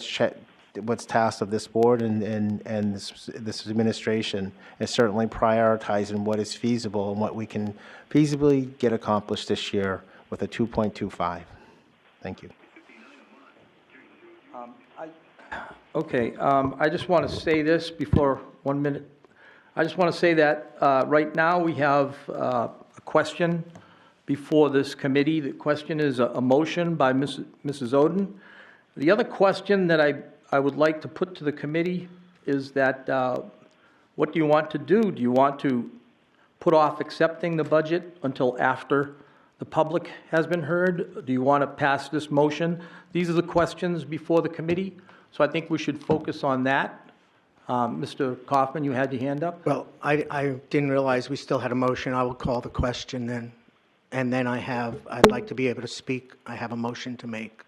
what's tasked of this board and this administration is certainly prioritizing what is feasible and what we can feasibly get accomplished this year with a 2.25. Thank you. Okay, I just want to say this before 1 minute. I just want to say that right now we have a question before this committee. The question is a motion by Mrs. Oden. The other question that I would like to put to the committee is that what do you want to do? Do you want to put off accepting the budget until after the public has been heard? Do you want to pass this motion? These are the questions before the committee, so I think we should focus on that. Mr. Kaufman, you had your hand up? Well, I didn't realize we still had a motion. I will call the question then. And then I'd like to be able to speak. I have a motion to make.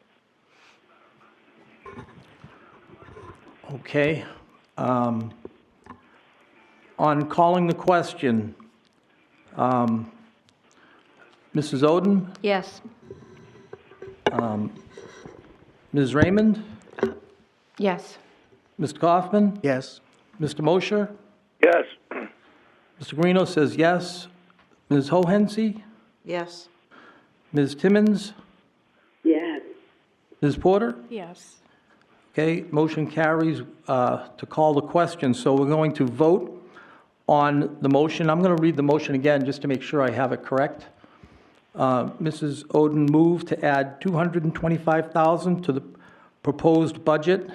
Okay. On calling the question, Mrs. Oden, Yes. Ms. Raymond, Yes. Mr. Kaufman, Yes? Mr. Mosher, Yes. Mr. Guarino says yes. Ms. Hohensie, Yes. Ms. Timmons, Yes. Ms. Porter? Yes. Okay, motion carries to call the question. So we're going to vote on the motion. I'm going to read the motion again just to make sure I have it correct. Mrs. Oden moved to add $225,000 to the proposed budget,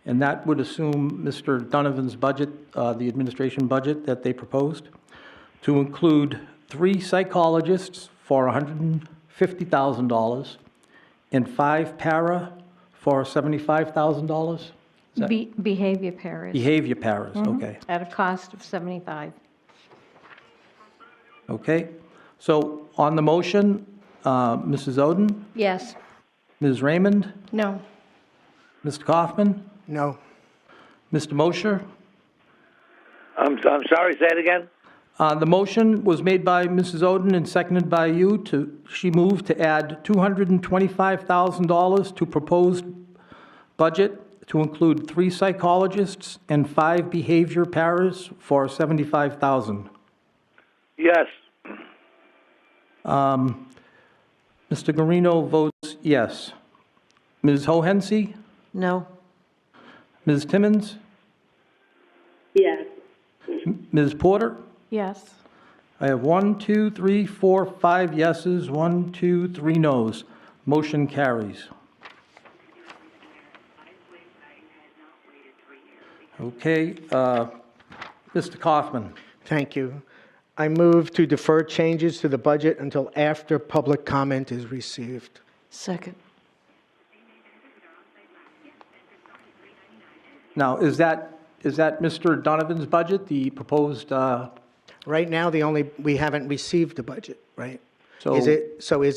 and that would assume Mr. Donovan's budget, the administration budget that they proposed, to include 3 psychologists for $150,000 and 5 para for $75,000. Is that- Behavior paras, Behavior paras, okay. at a cost of 75. Okay, so on the motion, Mrs. Oden, Yes. Ms. Raymond, No. Mr. Kaufman, No. Mr. Mosher. I'm sorry, say it again? The motion was made by Mrs. Oden and seconded by you she moved to add $225,000 to proposed budget to include 3 psychologists and 5 behavior paras for $75,000. Yes. Mr. Guarino votes yes. Ms. Hohensie, No. Ms. Timmons, Yes. Ms. Porter. Yes. I have 1, 2, 3, 4, 5 yeses, 1, 2, 3 noes. Motion carries. Okay, Mr. Kaufman. Thank you. I move to defer changes to the budget until after public comment is received. Second. Now, is that Mr. Donovan's budget, the proposed, Right now, we haven't received the budget, right? So- Is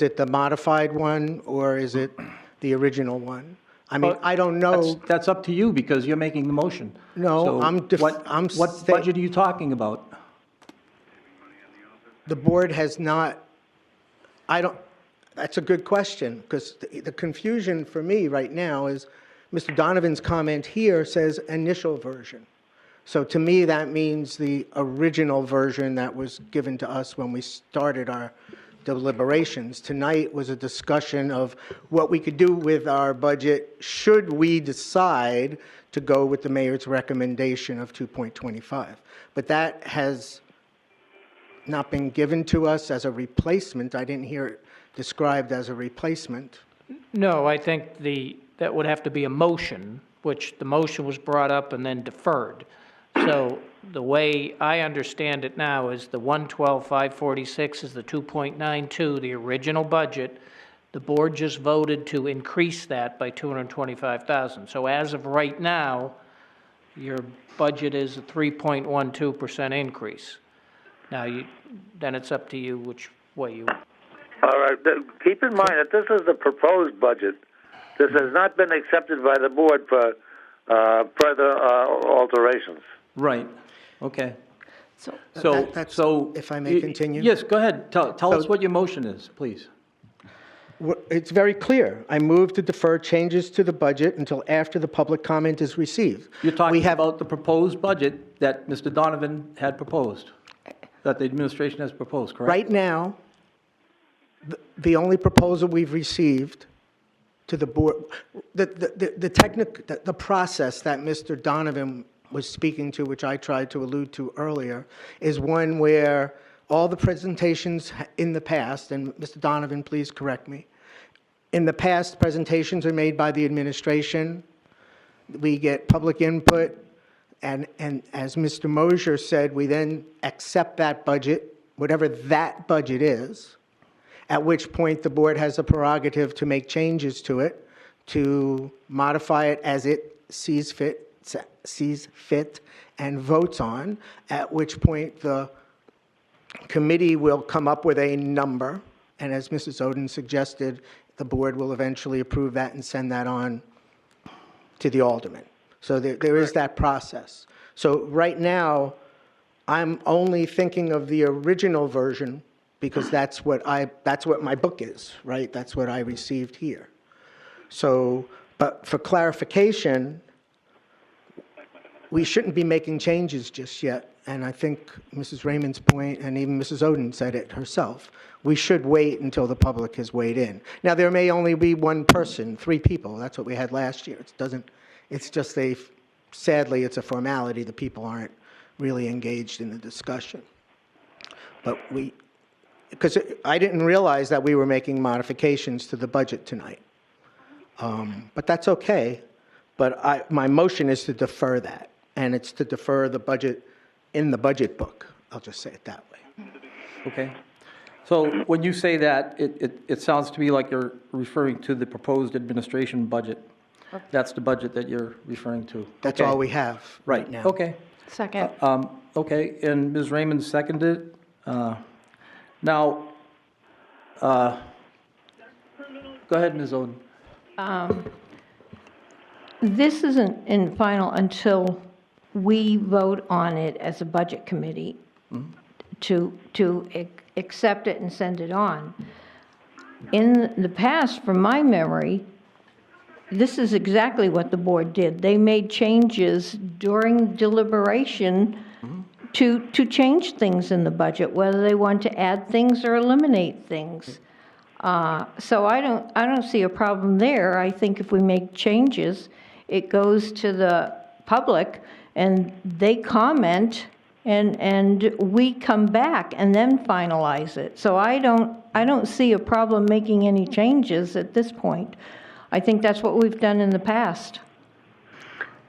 it the modified one, or is it the original one? I mean, I don't know. that's up to you because you're making the motion. No, So I'm what sta- budget are you talking about? The board has not, that's a good question, because the confusion for me right now is Mr. Donovan's comment here says initial version. So to me, that means the original version that was given to us when we started our deliberations. Tonight was a discussion of what we could do with our budget should we decide to go with the mayor's recommendation of 2.25. But that has not been given to us as a replacement. I didn't hear it described as a replacement. No, I think that would have to be a motion, which the motion was brought up and then deferred. So the way I understand it now is the 112,546 is the 2.92, the original budget. The board just voted to increase that by 225,000. So as of right now, your budget is a 3.12% increase. Now, then it's up to you which way you... All right, keep in mind that this is the proposed budget. This has not been accepted by the board for further alterations. Right, okay. That's- So... if I may continue? Yes, go ahead. Tell us what your motion is, please. It's very clear. I move to defer changes to the budget until after the public comment is received. You're We talking have- about the proposed budget that Mr. Donovan had proposed, that the administration has proposed, correct? Right now, the only proposal we've received to the board, the process that Mr. Donovan was speaking to, which I tried to allude to earlier, is one where all the presentations in the past, and Mr. Donovan, please correct me, in the past, presentations are made by the administration, we get public input, and as Mr. Mosher said, we then accept that budget, whatever that budget is, at which point the board has a prerogative to make changes to it, to modify it as it sees fit, and votes on, at which point the committee will come up with a number, and as Mrs. Oden suggested, the board will eventually approve that and send that on to the alderman. So there is that process. So right now, I'm only thinking of the original version because that's what my book is, right? That's what I received here. So, but for clarification, we shouldn't be making changes just yet. And I think Mrs. Raymond's point, and even Mrs. Oden said it herself, we should wait until the public has weighed in. Now, there may only be one person, 3 people. That's what we had last year. It's just sadly, it's a formality. The people aren't really engaged in the discussion. But because I didn't realize that we were making modifications to the budget tonight. But that's okay. But my motion is to defer that, and it's to defer the budget in the budget book. I'll just say it that way. Okay. So when you say that, it sounds to me like you're referring to the proposed administration budget. That's the budget that you're referring to? That's Okay. all we have right now. Okay. Second. Okay, and Ms. Raymond seconded. Now, go ahead, Ms. Oden. This isn't in final until we vote on it as a budget committee to accept it and send it on. In the past, from my memory, this is exactly what the board did. They made changes during deliberation to change things in the budget, whether they want to add things or eliminate things. So I don't see a problem there. I think if we make changes, it goes to the public and they comment and we come back and then finalize it. So I don't see a problem making any changes at this point. I think that's what we've done in the past.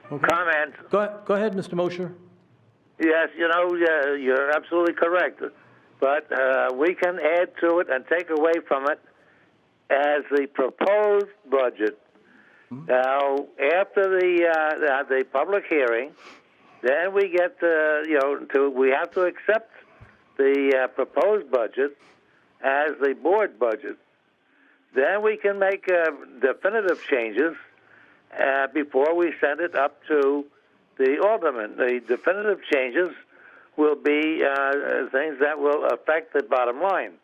Comment. Go ahead, Mr. Mosher. Yes, you're absolutely correct. But we can add to it and take away from it as the proposed budget. Now, after the public hearing, then we get we have to accept the proposed budget as the board budget. Then we can make definitive changes before we send it up to the aldermen. The definitive changes will be things that will affect the bottom line.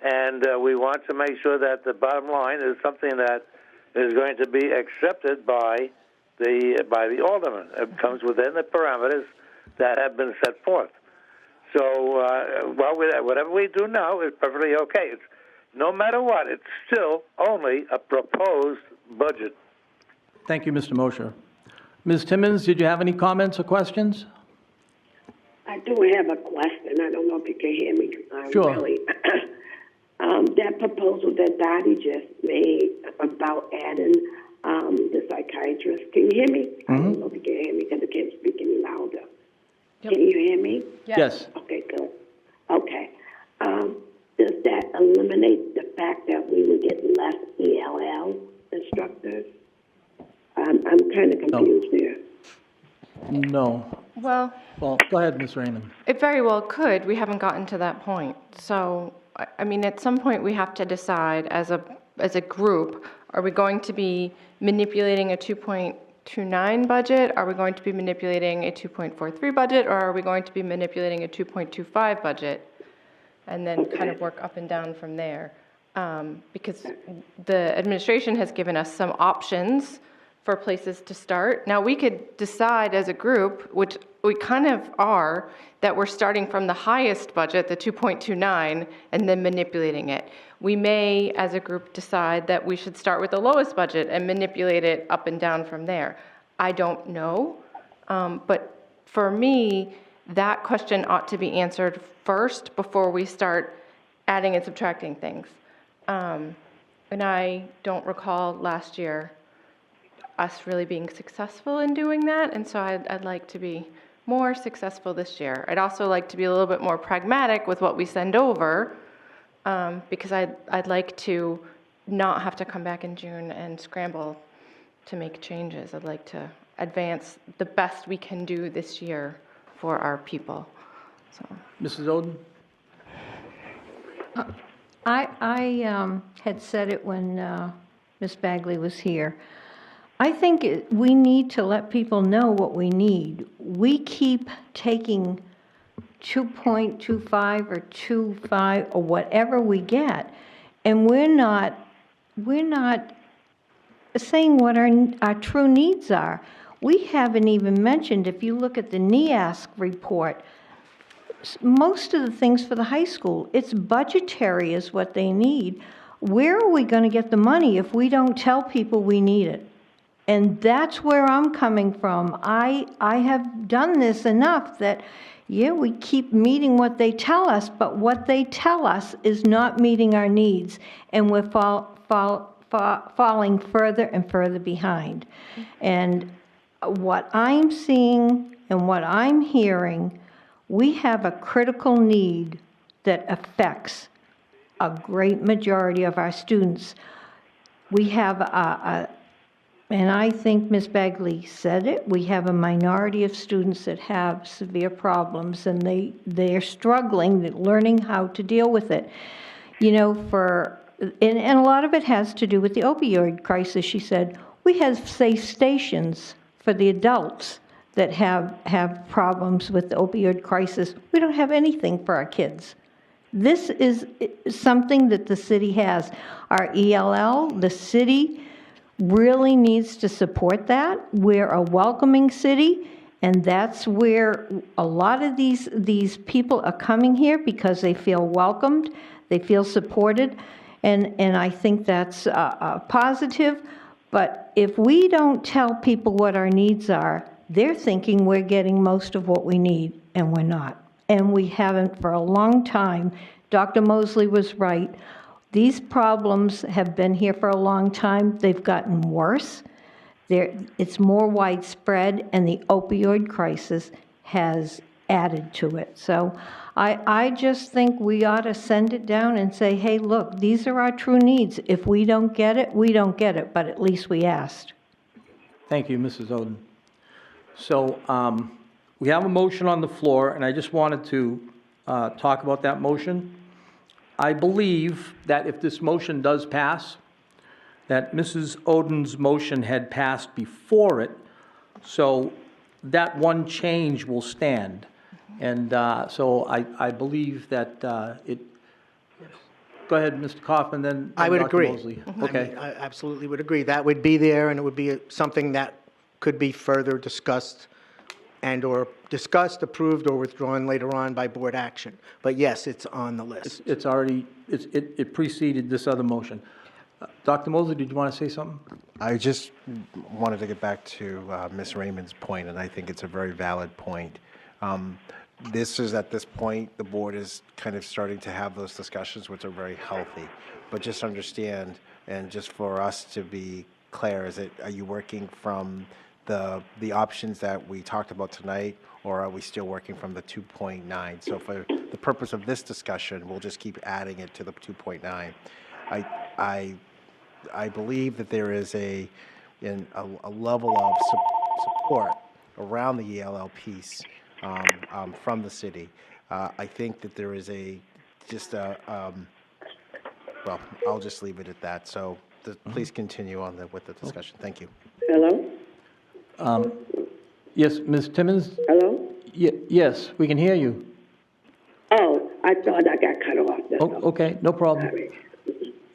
And we want to make sure that the bottom line is something that is going to be accepted by the aldermen. It comes within the parameters that have been set forth. So, whatever we do now is perfectly okay. It's, no matter what, it's still only a proposed budget. Thank you, Mr. Mosher. Ms. Timmons, did you have any comments or questions? I do have a question. I don't know if you can hear me. Sure. Really. That proposal that Dottie just made about adding the psychiatrist. Can you hear me? I don't know if you can hear me because I can't speak any louder. Can you hear me? Yes. Okay, good. Okay. Does that eliminate the fact that we would get less ELL instructors? I'm kind of confused there. No. Well, Well, go ahead, Ms. Raymond. it very well could. We haven't gotten to that point. So, I mean, at some point, we have to decide as a group, are we going to be manipulating a 2.29 budget? Are we going to be manipulating a 2.43 budget? Or are we going to be manipulating a 2.25 budget? And then kind of work up and down from there. Because the administration has given us some options for places to start. Now, we could decide as a group, which we kind of are, that we're starting from the highest budget, the 2.29, and then manipulating it. We may, as a group, decide that we should start with the lowest budget and manipulate it up and down from there. I don't know, but for me, that question ought to be answered first before we start adding and subtracting things. And I don't recall last year us really being successful in doing that, and so I'd like to be more successful this year. I'd also like to be a little bit more pragmatic with what we send over, because I'd like to not have to come back in June and scramble to make changes. I'd like to advance the best we can do this year for our people. So. Mrs. Oden? I had said it when Ms. Bagley was here. I think we need to let people know what we need. We keep taking 2.25 or 2.5 or whatever we get, and we're not saying what our true needs are. We haven't even mentioned, if you look at the NEASC report, most of the things for the high school, it's budgetary is what they need. Where are we going to get the money if we don't tell people we need it? And that's where I'm coming from. I have done this enough that, yeah, we keep meeting what they tell us, but what they tell us is not meeting our needs, and we're falling further and further behind. And what I'm seeing and what I'm hearing, we have a critical need that affects a great majority of our students. We have And I think Ms. Bagley said it. We have a minority of students that have severe problems, and they're struggling, learning how to deal with it. You know, and a lot of it has to do with the opioid crisis. She said, we have safe stations for the adults that have problems with the opioid crisis. We don't have anything for our kids. This is something that the city has. Our ELL, the city really needs to support that. We're a welcoming city, and that's where a lot of these people are coming here because they feel welcomed, they feel supported, and I think that's positive. But if we don't tell people what our needs are, they're thinking we're getting most of what we need, and we're not. And we haven't for a long time. Dr. Mosley was right. These problems have been here for a long time. They've gotten worse. It's more widespread, and the opioid crisis has added to it. So I just think we ought to send it down and say, hey, look, these are our true needs. If we don't get it, we don't get it, but at least we asked. Thank you, Mrs. Oden. So we have a motion on the floor, and I just wanted to talk about that motion. I believe that if this motion does pass, that Mrs. Oden's motion had passed before it, so that one change will stand. And so I believe that it... Go ahead, Mr. Kaufman, then I would Dr. agree. Mosley. I Okay. mean, I absolutely would agree. That would be there, and it would be something that could be further discussed and/or discussed, approved, or withdrawn later on by board action. But yes, it's on the list. It's already, it preceded this other motion. Dr. Mosley, did you want to say something? I just wanted to get back to Ms. Raymond's point, and I think it's a very valid point. This is, at this point, the board is kind of starting to have those discussions, which are very healthy. But just understand, and just for us to be clear, are you working from the options that we talked about tonight, or are we still working from the 2.9? So for the purpose of this discussion, we'll just keep adding it to the 2.9. I believe that there is a level of support around the ELL piece from the city. I think that there is well, I'll just leave it at that. So please continue on with the discussion. Thank you. Hello? Yes, Ms. Timmons? Hello? Yes, we can hear you. Oh, I thought I got cut off. That's all. Okay, no problem. Sorry.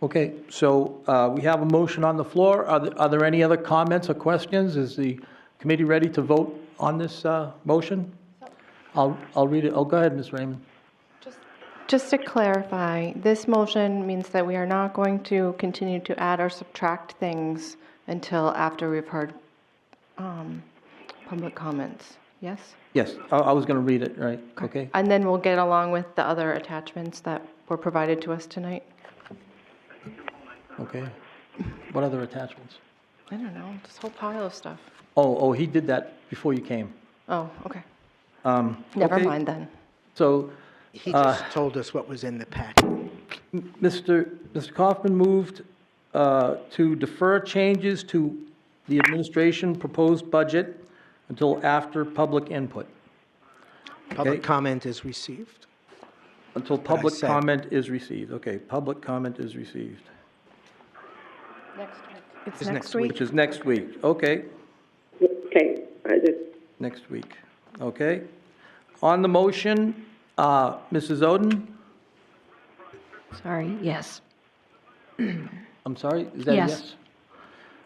Okay, so we have a motion on the floor. Are there any other comments or questions? Is the committee ready to vote on this motion? I'll read it. Oh, go ahead, Ms. Raymond. Just to clarify, this motion means that we are not going to continue to add or subtract things until after we've heard public comments, yes? Yes, I was going to read it, right? Okay. And then we'll get along with the other attachments that were provided to us tonight? Okay. What other attachments? I don't know, this whole pile of stuff. Oh, he did that before you came. Oh, okay. Never Okay. mind then. So, He just told us what was in the packet. Mr. Kaufman moved to defer changes to the administration proposed budget until after public input. Public Okay. comment is received. Until what I public said. comment is received. Okay, public comment is received, It's Is next next week. week. which is next week. Okay, Okay, I just, next week. Okay. On the motion, Mrs. Oden? Sorry, yes. I'm sorry, is that a Yes. yes?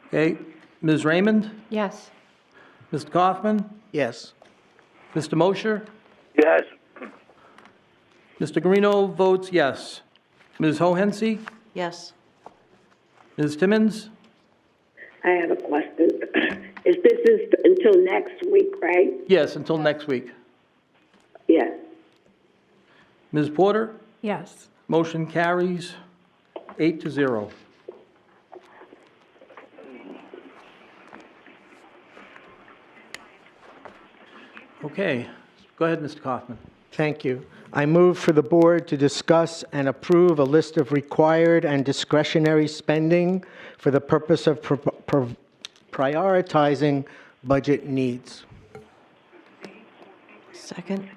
Okay, Ms. Raymond? Yes. Mr. Kaufman? Yes. Mr. Mosher? Yes. Mr. Guarino votes yes. Ms. Hohensie? Yes. Ms. Timmons? I have a question. Is until next week, right? Yes, until next week. Yes. Ms. Porter? Yes. Motion carries 8-0. Okay, go ahead, Mr. Kaufman. Thank you. I move for the board to discuss and approve a list of required and discretionary spending for the purpose of prioritizing budget needs. Second?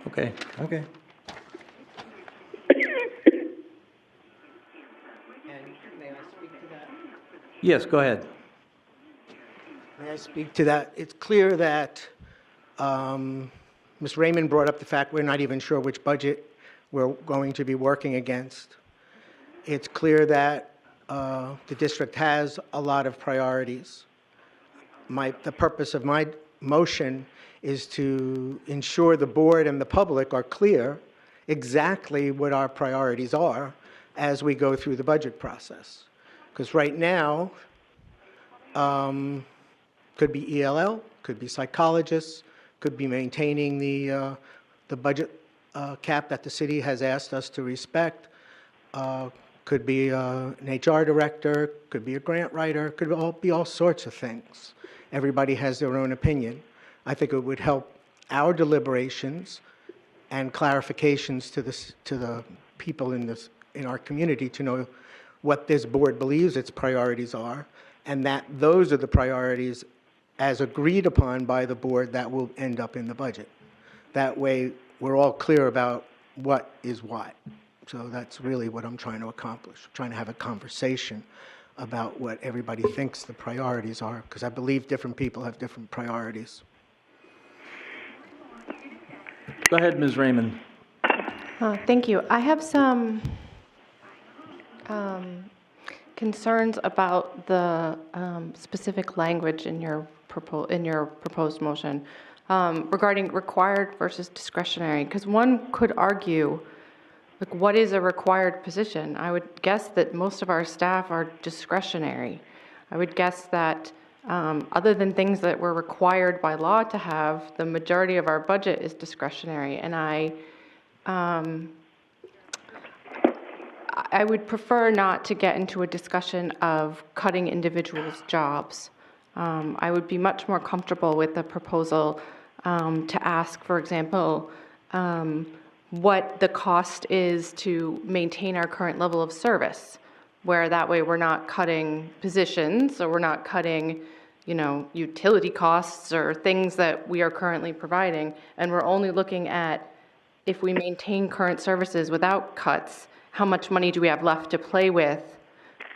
Okay. Okay. Yes, go ahead. May I speak to that? It's clear that Ms. Raymond brought up the fact we're not even sure which budget we're going to be working against. It's clear that the district has a lot of priorities. The purpose of my motion is to ensure the board and the public are clear exactly what our priorities are as we go through the budget process. Because right now, could be ELL, could be psychologists, could be maintaining the budget cap that the city has asked us to respect, could be an HR director, could be a grant writer, could be all sorts of things. Everybody has their own opinion. I think it would help our deliberations and clarifications to the people in our community to know what this board believes its priorities are, and that those are the priorities as agreed upon by the board that will end up in the budget. That way, we're all clear about what is what. So that's really what I'm trying to accomplish, trying to have a conversation about what everybody thinks the priorities are, because I believe different people have different priorities. Go ahead, Ms. Raymond. Thank you. I have some concerns about the specific language in your proposed motion regarding required versus discretionary, because one could argue, like, what is a required position? I would guess that most of our staff are discretionary. I would guess that other than things that we're required by law to have, the majority of our budget is discretionary. And I would prefer not to get into a discussion of cutting individuals' jobs. I would be much more comfortable with the proposal to ask, for example, what the cost is to maintain our current level of service, where that way we're not cutting positions, or we're not cutting, utility costs or things that we are currently providing, and we're only looking at, if we maintain current services without cuts, how much money do we have left to play with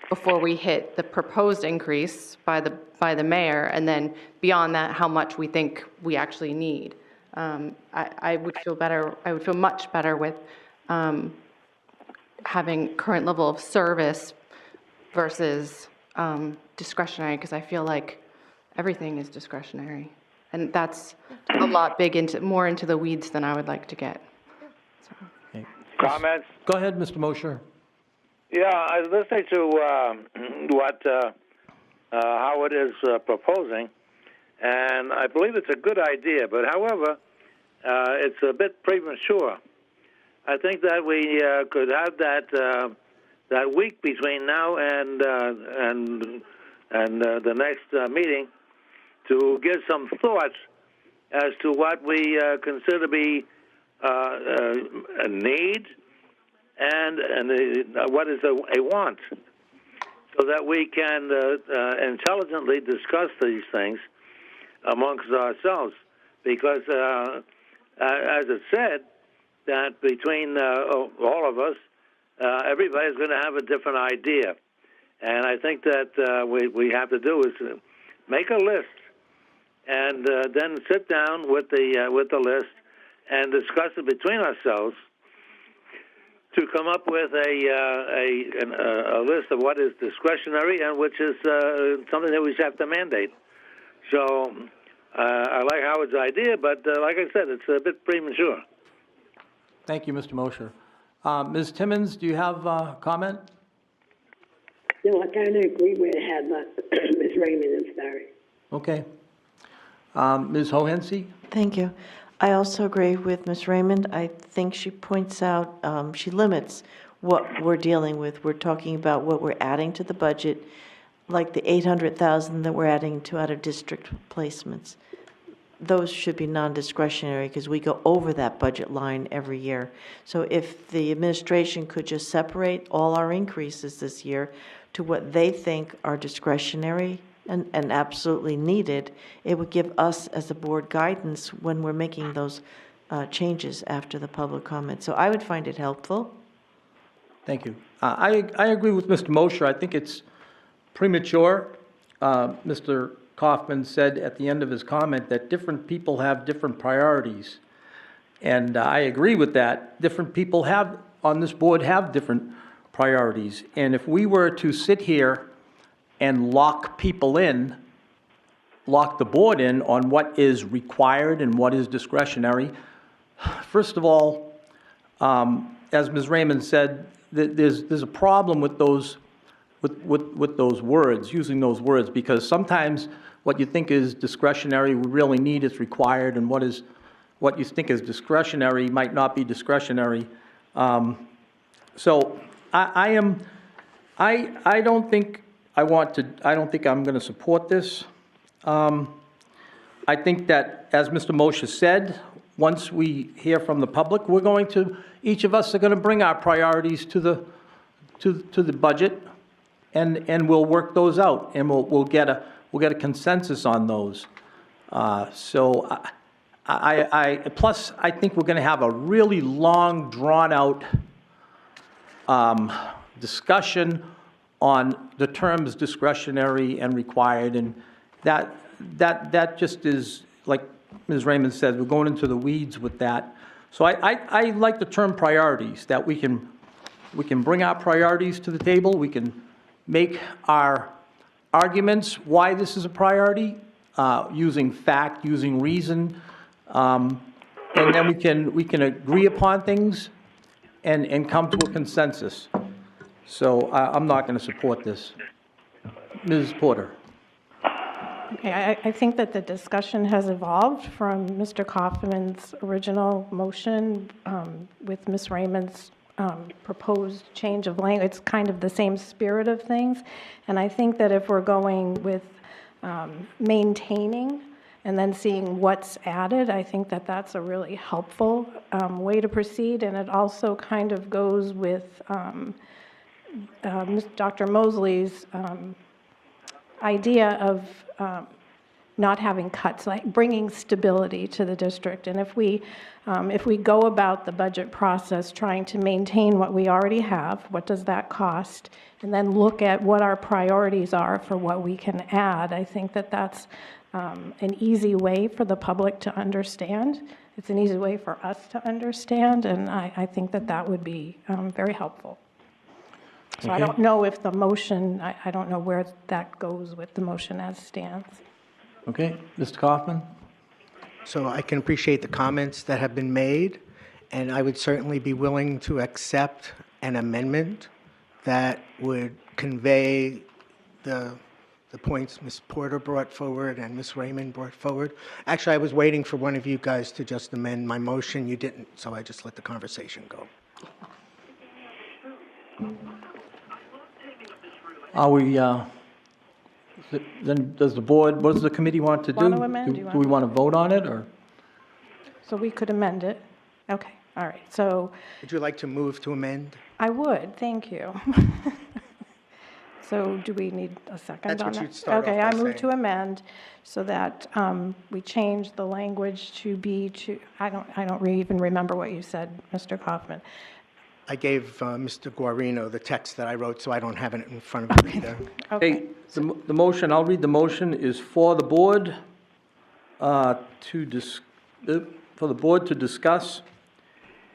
before we hit the proposed increase by the mayor, and then beyond that, how much we think we actually need. I would feel better. I would feel much better with having current level of service versus discretionary, because I feel like everything is discretionary, and that's a lot more into the weeds than I would like to get. So. Okay. Comments? Go ahead, Mr. Mosher. Yeah, I was listening to what Howard is proposing, and I believe it's a good idea. But however, it's a bit premature. I think that we could have that week between now and the next meeting to give some thoughts as to what we consider to be a need and what is a want, so that we can intelligently discuss these things amongst ourselves. Because, as it said, that between all of us, everybody's going to have a different idea. And I think that we have to do is make a list, and then sit down with the list and discuss it between ourselves to come up with a list of what is discretionary and which is something that we have to mandate. So I like Howard's idea, but like I said, it's a bit premature. Thank you, Mr. Mosher. Ms. Timmons, do you have a comment? No, I kind of agree with Ms. Raymond. I'm sorry. Okay. Ms. Hohensee? Thank you. I also agree with Ms. Raymond. I think she points out, she limits what we're dealing with. We're talking about what we're adding to the budget, like the $800,000 that we're adding to out-of-district placements. those should be non-discretionary because we go over that budget line every year. So if the administration could just separate all our increases this year to what they think are discretionary and absolutely needed, it would give us as a board guidance when we're making those changes after the public comment. So I would find it helpful. Thank you. I agree with Mr. Mosher. I think it's premature. Mr. Kaufman said at the end of his comment that different people have different priorities. And I agree with that. Different people have, on this board, have different priorities. And if we were to sit here and lock people in, lock the board in on what is required and what is discretionary, first of all, as Ms. Raymond said, there's a problem with those with those words, using those words, because sometimes what you think is discretionary we really need is required, and what you think is discretionary might not be discretionary. So I don't think I'm going to support this. I think that, as Mr. Moshe said, once we hear from the public, each of us are going to bring our priorities to the budget, and we'll work those out, and we'll get a consensus on those. So plus I think we're going to have a really long, drawn-out discussion on the terms discretionary and required, and that just is, like Ms. Raymond said, we're going into the weeds with that. So I like the term priorities, that we can bring our priorities to the table, we can make our arguments why this is a priority, using fact, using reason, and then we can agree upon things and come to a consensus. So I'm not going to support this. Ms. Porter. Okay, I think that the discussion has evolved from Mr. Kaufman's original motion with Ms. Raymond's proposed change of language. It's kind of the same spirit of things. And I think that if we're going with maintaining and then seeing what's added, I think that that's a really helpful way to proceed. And it also kind of goes with Dr. Mosley's idea of not having cuts, like bringing stability to the district. And if we go about the budget process trying to maintain what we already have, what does that cost, and then look at what our priorities are for what we can add, I think that that's an easy way for the public to understand. It's an easy way for us to understand, and I think that that would be very helpful. So I don't know if the motion, I don't know where that goes with the motion as stands. Okay, Mr. Kaufman? So I can appreciate the comments that have been made, and I would certainly be willing to accept an amendment that would convey the points Ms. Porter brought forward and Ms. Raymond brought forward. Actually, I was waiting for one of you guys to just amend my motion. You didn't, so I just let the conversation go. Are we, then does the board, what does the committee want to do? Want to amend? Do we want to vote on it, or? So we could amend it. Okay, all right. So Would you like to move to amend? I would, thank you. So do we need a second on that? That's what you'd start off Okay, by I move saying. to amend so that we change the language to be to, I don't even remember what you said, Mr. Kaufman. I gave Mr. Guarino the text that I wrote, so I don't have it in front of me either. Okay. Hey, the motion, I'll read the motion, is for the board to discuss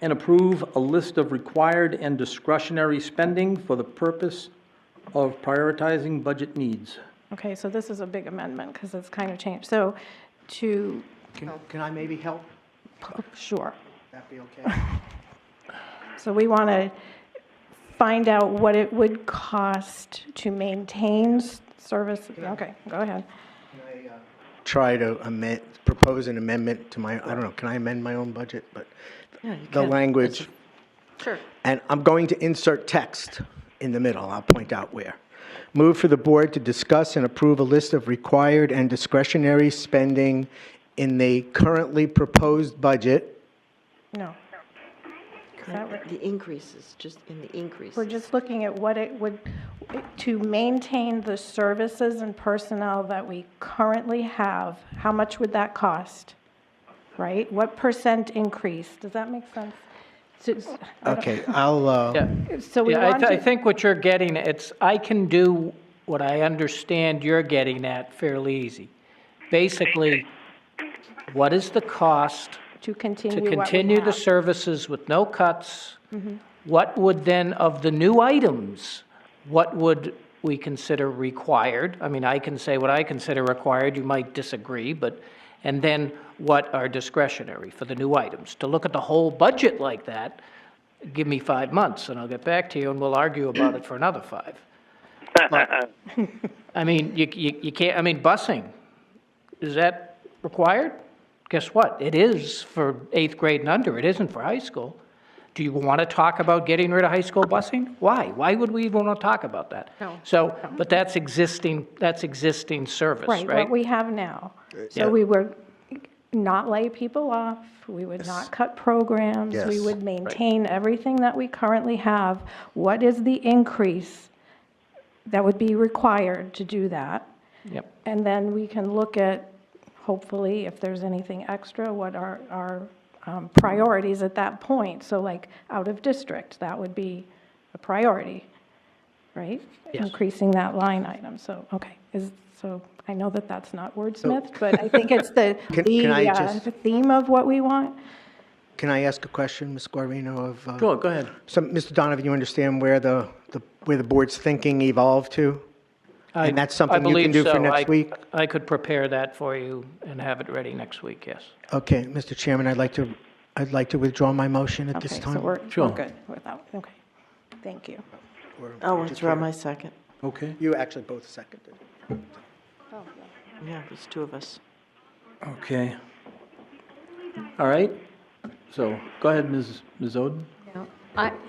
and approve a list of required and discretionary spending for the purpose of prioritizing budget needs. Okay, so this is a big amendment because it's kind of changed. So to, Can I maybe help? sure. That be okay? So we want to find out what it would cost to maintain service. Okay, go ahead. Can I try to propose an amendment to my, I don't know, can I amend my own budget? But Yeah, you the can. language, Sure. and I'm going to insert text in the middle. I'll point out where. Move for the board to discuss and approve a list of required and discretionary spending in the currently proposed budget, No. Is that right? The increases, just in the increases. We're just looking at what it would, to maintain the services and personnel that we currently have, how much would that cost? Right? What % increase? Does that make sense? okay, I'll, Yeah. So we Yeah, want I to, think what you're getting, I can do what I understand you're getting at fairly easy. Basically, what is the cost to to continue what we continue the have. services with no cuts? What would then, of the new items, what would we consider required? I mean, I can say what I consider required, you might disagree, but, and then what are discretionary for the new items? To look at the whole budget like that, give me 5 months, and I'll get back to you, and we'll argue about it for another 5. But, I mean, you can't, I mean, busing, is that required? Guess what? It is for 8th grade and under. It isn't for high school. Do you want to talk about getting rid of high school busing? Why? Why would we even want to talk about that? No. So, but that's existing service, Right, right? what we have now. Yeah. So we would not lay people off, we would not cut programs, we Yes. would maintain everything that we currently have. What is the increase that would be required to do that? Yep. And then we can look at, hopefully, if there's anything extra, what are our priorities at that point. So like out of district, that would be a priority, right? Yes. Increasing that line item. So, okay, so I know that that's not wordsmithed, but I think it's the Can I just- the theme of what we want. can I ask a question, Ms. Guarino, of? Go ahead. So, Mr. Donovan, you understand where the board's thinking evolved to? And that's something you can do for next week? I could prepare that for you and have it ready next week, yes. Okay, Mr. Chairman, I'd like to withdraw my motion at this Okay, time. so we're Sure. good without, okay. Thank you. I'll withdraw my second. Okay. You actually both seconded. Yeah, there's 2 of us. Okay. All right. So, go ahead, Ms. Oden.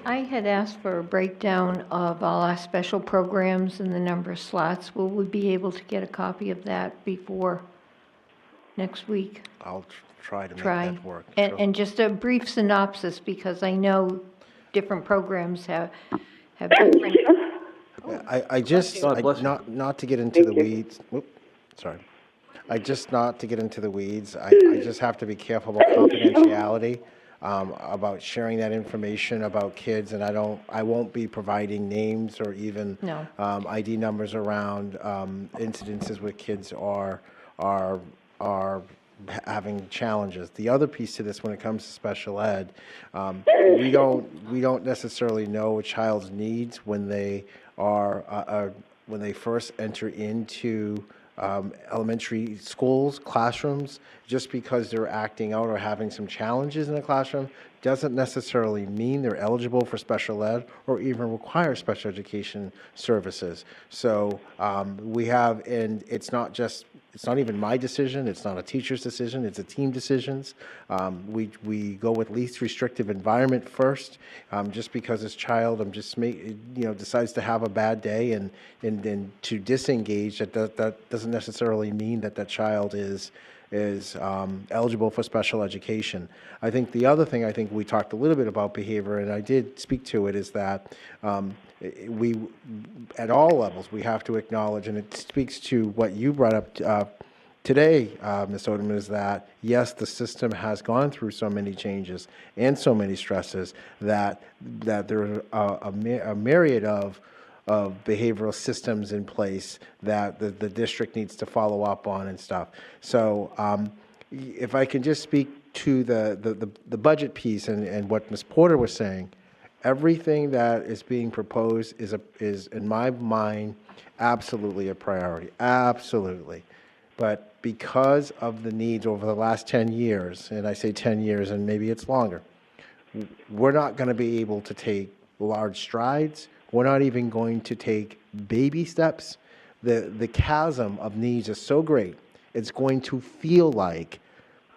I had asked for a breakdown of all our special programs and the number of slots. Will we be able to get a copy of that before next week? I'll try to make Try. that work. And, sure. and just a brief synopsis, because I know different programs have different. I just, God bless you. not to get into the weeds, sorry. Not to get into the weeds, I just have to be careful about confidentiality, about sharing that information about kids, and I won't be providing names or even No. ID numbers around incidences where kids are having challenges. The other piece to this, when it comes to special ed, we don't necessarily know a child's needs when they when they first enter into elementary schools, classrooms. Just because they're acting out or having some challenges in the classroom doesn't necessarily mean they're eligible for special ed or even require special education services. So we have, and it's not even my decision, it's not a teacher's decision, it's a team decisions. We go with least restrictive environment first, just because this child decides to have a bad day and to disengage, that doesn't necessarily mean that child is eligible for special education. I think the other thing, I think we talked a little bit about behavior, and I did speak to it, is that we, at all levels, we have to acknowledge, and it speaks to what you brought up today, Ms. Odeman, is that, yes, the system has gone through so many changes and so many stresses that there are a myriad of behavioral systems in place that the district needs to follow up on and stuff. So if I can just speak to the budget piece and what Ms. Porter was saying, everything that is being proposed is in my mind absolutely a priority, absolutely. But because of the needs over the last 10 years, and I say 10 years and maybe it's longer, we're not going to be able to take large strides. We're not even going to take baby steps. The chasm of needs is so great, it's going to feel like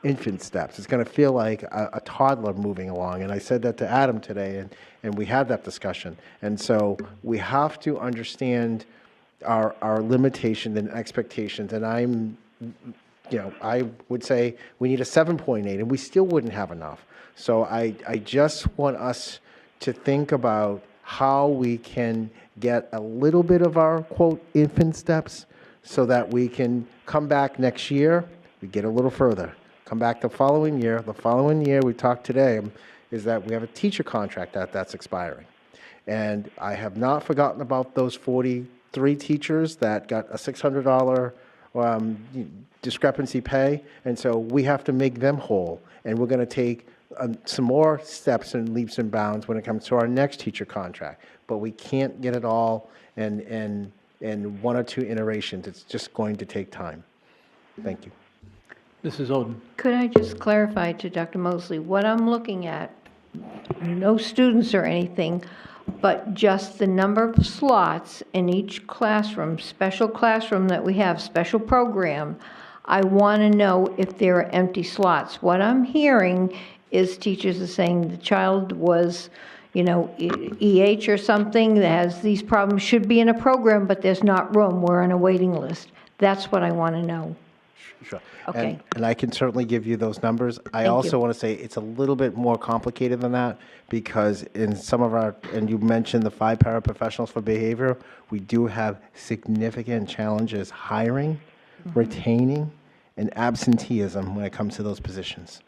infant steps. It's going to feel like a toddler moving along. And I said that to Adam today, and we had that discussion. And so we have to understand our limitations and expectations. And I'm, I would say we need a 7.8, and we still wouldn't have enough. So I just want us to think about how we can get a little bit of our, quote, infant steps so that we can come back next year, we get a little further. Come back the following year. The following year, we talked today, is that we have a teacher contract that's expiring. And I have not forgotten about those 43 teachers that got a $600 discrepancy pay, and so we have to make them whole. And we're going to take some more steps and leaps and bounds when it comes to our next teacher contract. But we can't get it all in one or two iterations. It's just going to take time. Thank you. Mrs. Oden. Could I just clarify to Dr. Mosley, what I'm looking at, no students or anything, but just the number of slots in each classroom, special classroom that we have, special program, I want to know if there are empty slots. What I'm hearing is teachers are saying the child was, EH or something that has these problems, should be in a program, but there's not room, we're on a waiting list. That's what I want to know. Sure. Okay. And I can certainly give you those numbers. I also want to say it's a little bit more complicated than that, because in some of our, and you mentioned the 5 paraprofessionals for behavior, we do have significant challenges hiring, retaining, and absenteeism when it comes to those positions.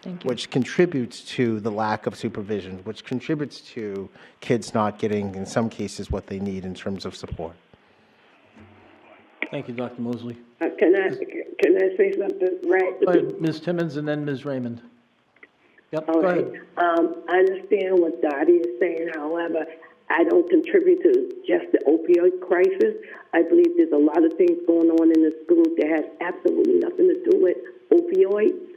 Thank you. Which contributes to the lack of supervision, which contributes to kids not getting, in some cases, what they need in terms of support. Thank you, Dr. Mosley. Can I say something? Right. Go ahead, Ms. Timmons, and then Ms. Raymond. Yep, All go right. ahead. I understand what Dottie is saying. However, I don't contribute to just the opioid crisis. I believe there's a lot of things going on in the school that has absolutely nothing to do with opioids.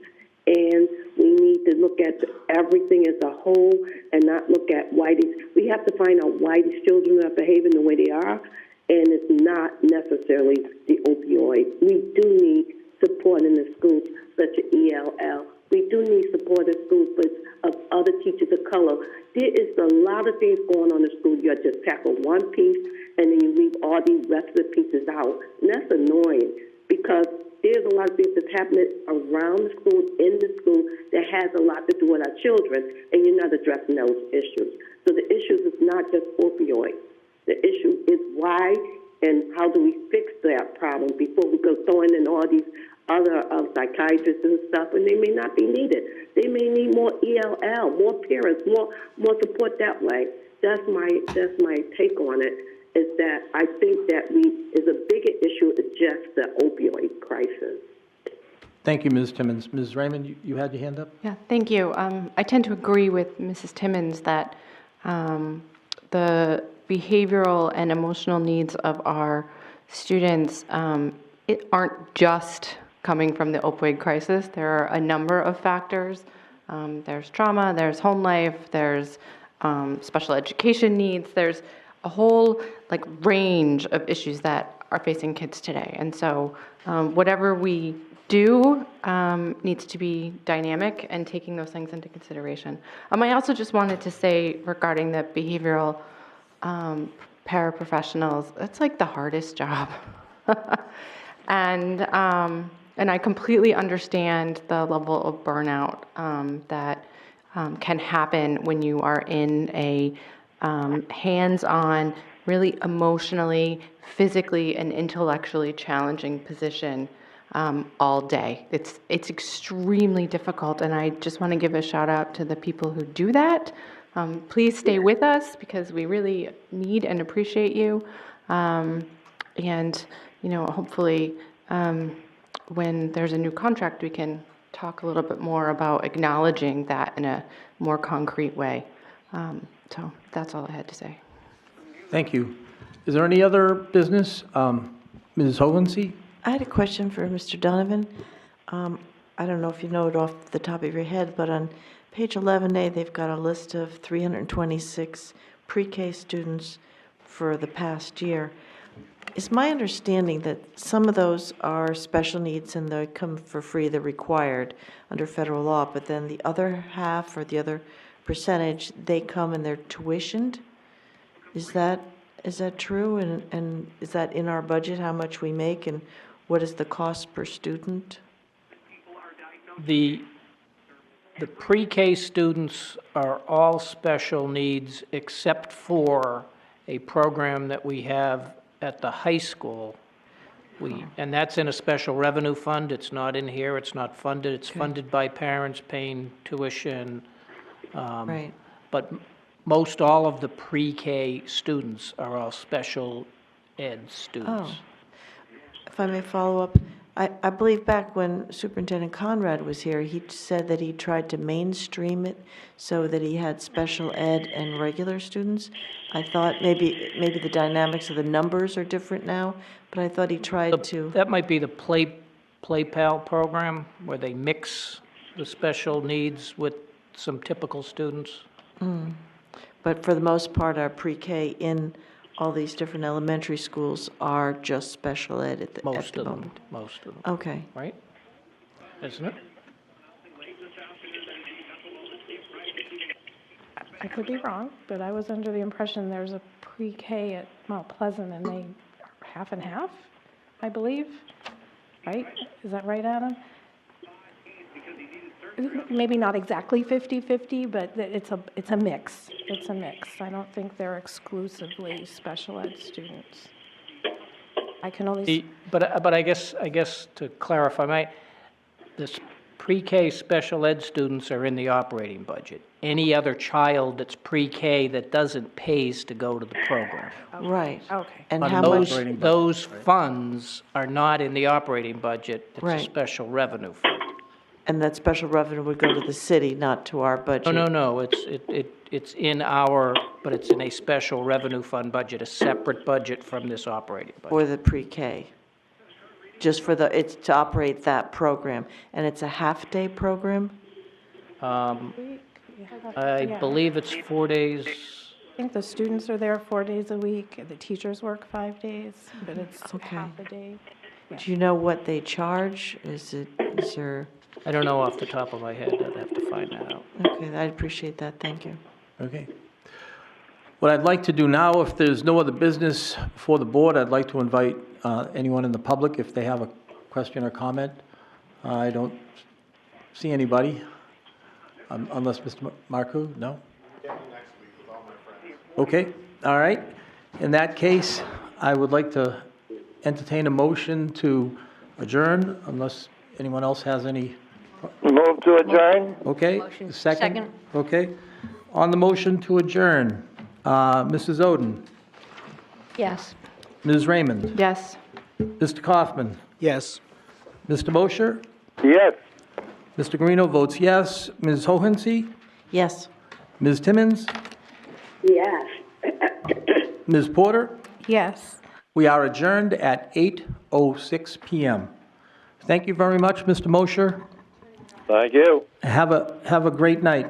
And we need to look at everything as a whole and not look at why we have to find out why these children are behaving the way they are. And it's not necessarily the opioid. We do need support in the schools, such as ELL. We do need support in schools of other teachers of color. There is a lot of things going on in the school. You just tackle one piece, and then you leave all these rest of the pieces out. And that's annoying, because there's a lot of things that's happening around the school, in the school, that has a lot to do with our children, and you're not addressing those issues. So the issue is not just opioids. The issue is why and how do we fix that problem before we go throwing in all these other psychiatrists and stuff, and they may not be needed. They may need more ELL, more parents, more support that way. That's my take on it, is that I think that is a bigger issue than just the opioid crisis. Thank you, Ms. Timmons. Ms. Raymond, you had your hand up? Yeah, thank you. I tend to agree with Mrs. Timmons that the behavioral and emotional needs of our students aren't just coming from the opioid crisis. There are a number of factors. There's trauma, there's home life, there's special education needs, there's a whole range of issues that are facing kids today. And so whatever we do needs to be dynamic and taking those things into consideration. I also just wanted to say regarding the behavioral paraprofessionals, that's the hardest job. And I completely understand the level of burnout that can happen when you are in a hands-on, really emotionally, physically, and intellectually challenging position all day. It's extremely difficult, and I just want to give a shout out to the people who do that. Please stay with us, because we really need and appreciate you. And hopefully when there's a new contract, we can talk a little bit more about acknowledging that in a more concrete way. So that's all I had to say. Thank you. Is there any other business? Ms. Hovensey? I had a question for Mr. Donovan. I don't know if you know it off the top of your head, but on page 11A, they've got a list of 326 pre-K students for the past year. It's my understanding that some of those are special needs and they come for free, they're required under federal law, but then the other half or the other percentage, they come and they're tuitioned? Is that true? And is that in our budget, how much we make, and what is the cost per student? The pre-K students are all special needs except for a program that we have at the high school. And that's in a special revenue fund. It's not in here. It's not funded. It's funded by parents paying tuition. Right. But most all of the pre-K students are all special ed students. Oh. If I may follow up, I believe back when Superintendent Conrad was here, he said that he tried to mainstream it so that he had special ed and regular students. I thought maybe the dynamics of the numbers are different now, but I thought he tried to. That might be the Play Pal program, where they mix the special needs with some typical students. But for the most part, our pre-K in all these different elementary schools are just special ed at the moment. Most of them, Okay. right? Isn't it? I could be wrong, but I was under the impression there's a pre-K at Mount Pleasant, and they are half and half, I believe, right? Is that right, Adam? Maybe not exactly 50-50, but it's a mix. It's a mix. I don't think they're exclusively special ed students. I can only... But I guess to clarify, this pre-K special ed students are in the operating budget. Any other child that's pre-K that doesn't pays to go to the program. Right. Okay. And But how much? those funds are not in the operating budget. It's a Right. special revenue fund. And that special revenue would go to the city, not to our budget? No, it's in our, but it's in a special revenue fund budget, a separate budget from this operating budget. For the pre-K? Just for it's to operate that program? And it's a half-day program? I believe it's 4 days. I think the students are there 4 days a week, and the teachers work 5 days, but it's Okay. half a day. Do you know what they charge? Is there, I don't know off the top of my head. I'd have to find that out. okay, I'd appreciate that, thank you. Okay. What I'd like to do now, if there's no other business before the board, I'd like to invite anyone in the public if they have a question or comment. I don't see anybody, unless Mr. Marcoux, no? Okay, all right. In that case, I would like to entertain a motion to adjourn, unless anyone else has any. Move to adjourn? Okay, second? Okay. On the motion to adjourn, Mrs. Oden, Yes. Ms. Raymond, Yes. Mr. Kaufman, Yes. Mr. Mosher, Yes. Mr. Guarino votes yes, Ms. Hohensee, Yes. Ms. Timmons, Yes. Ms. Porter. Yes. We are adjourned at 8:06 PM. Thank you very much, Mr. Mosher. Thank you. Have a great night.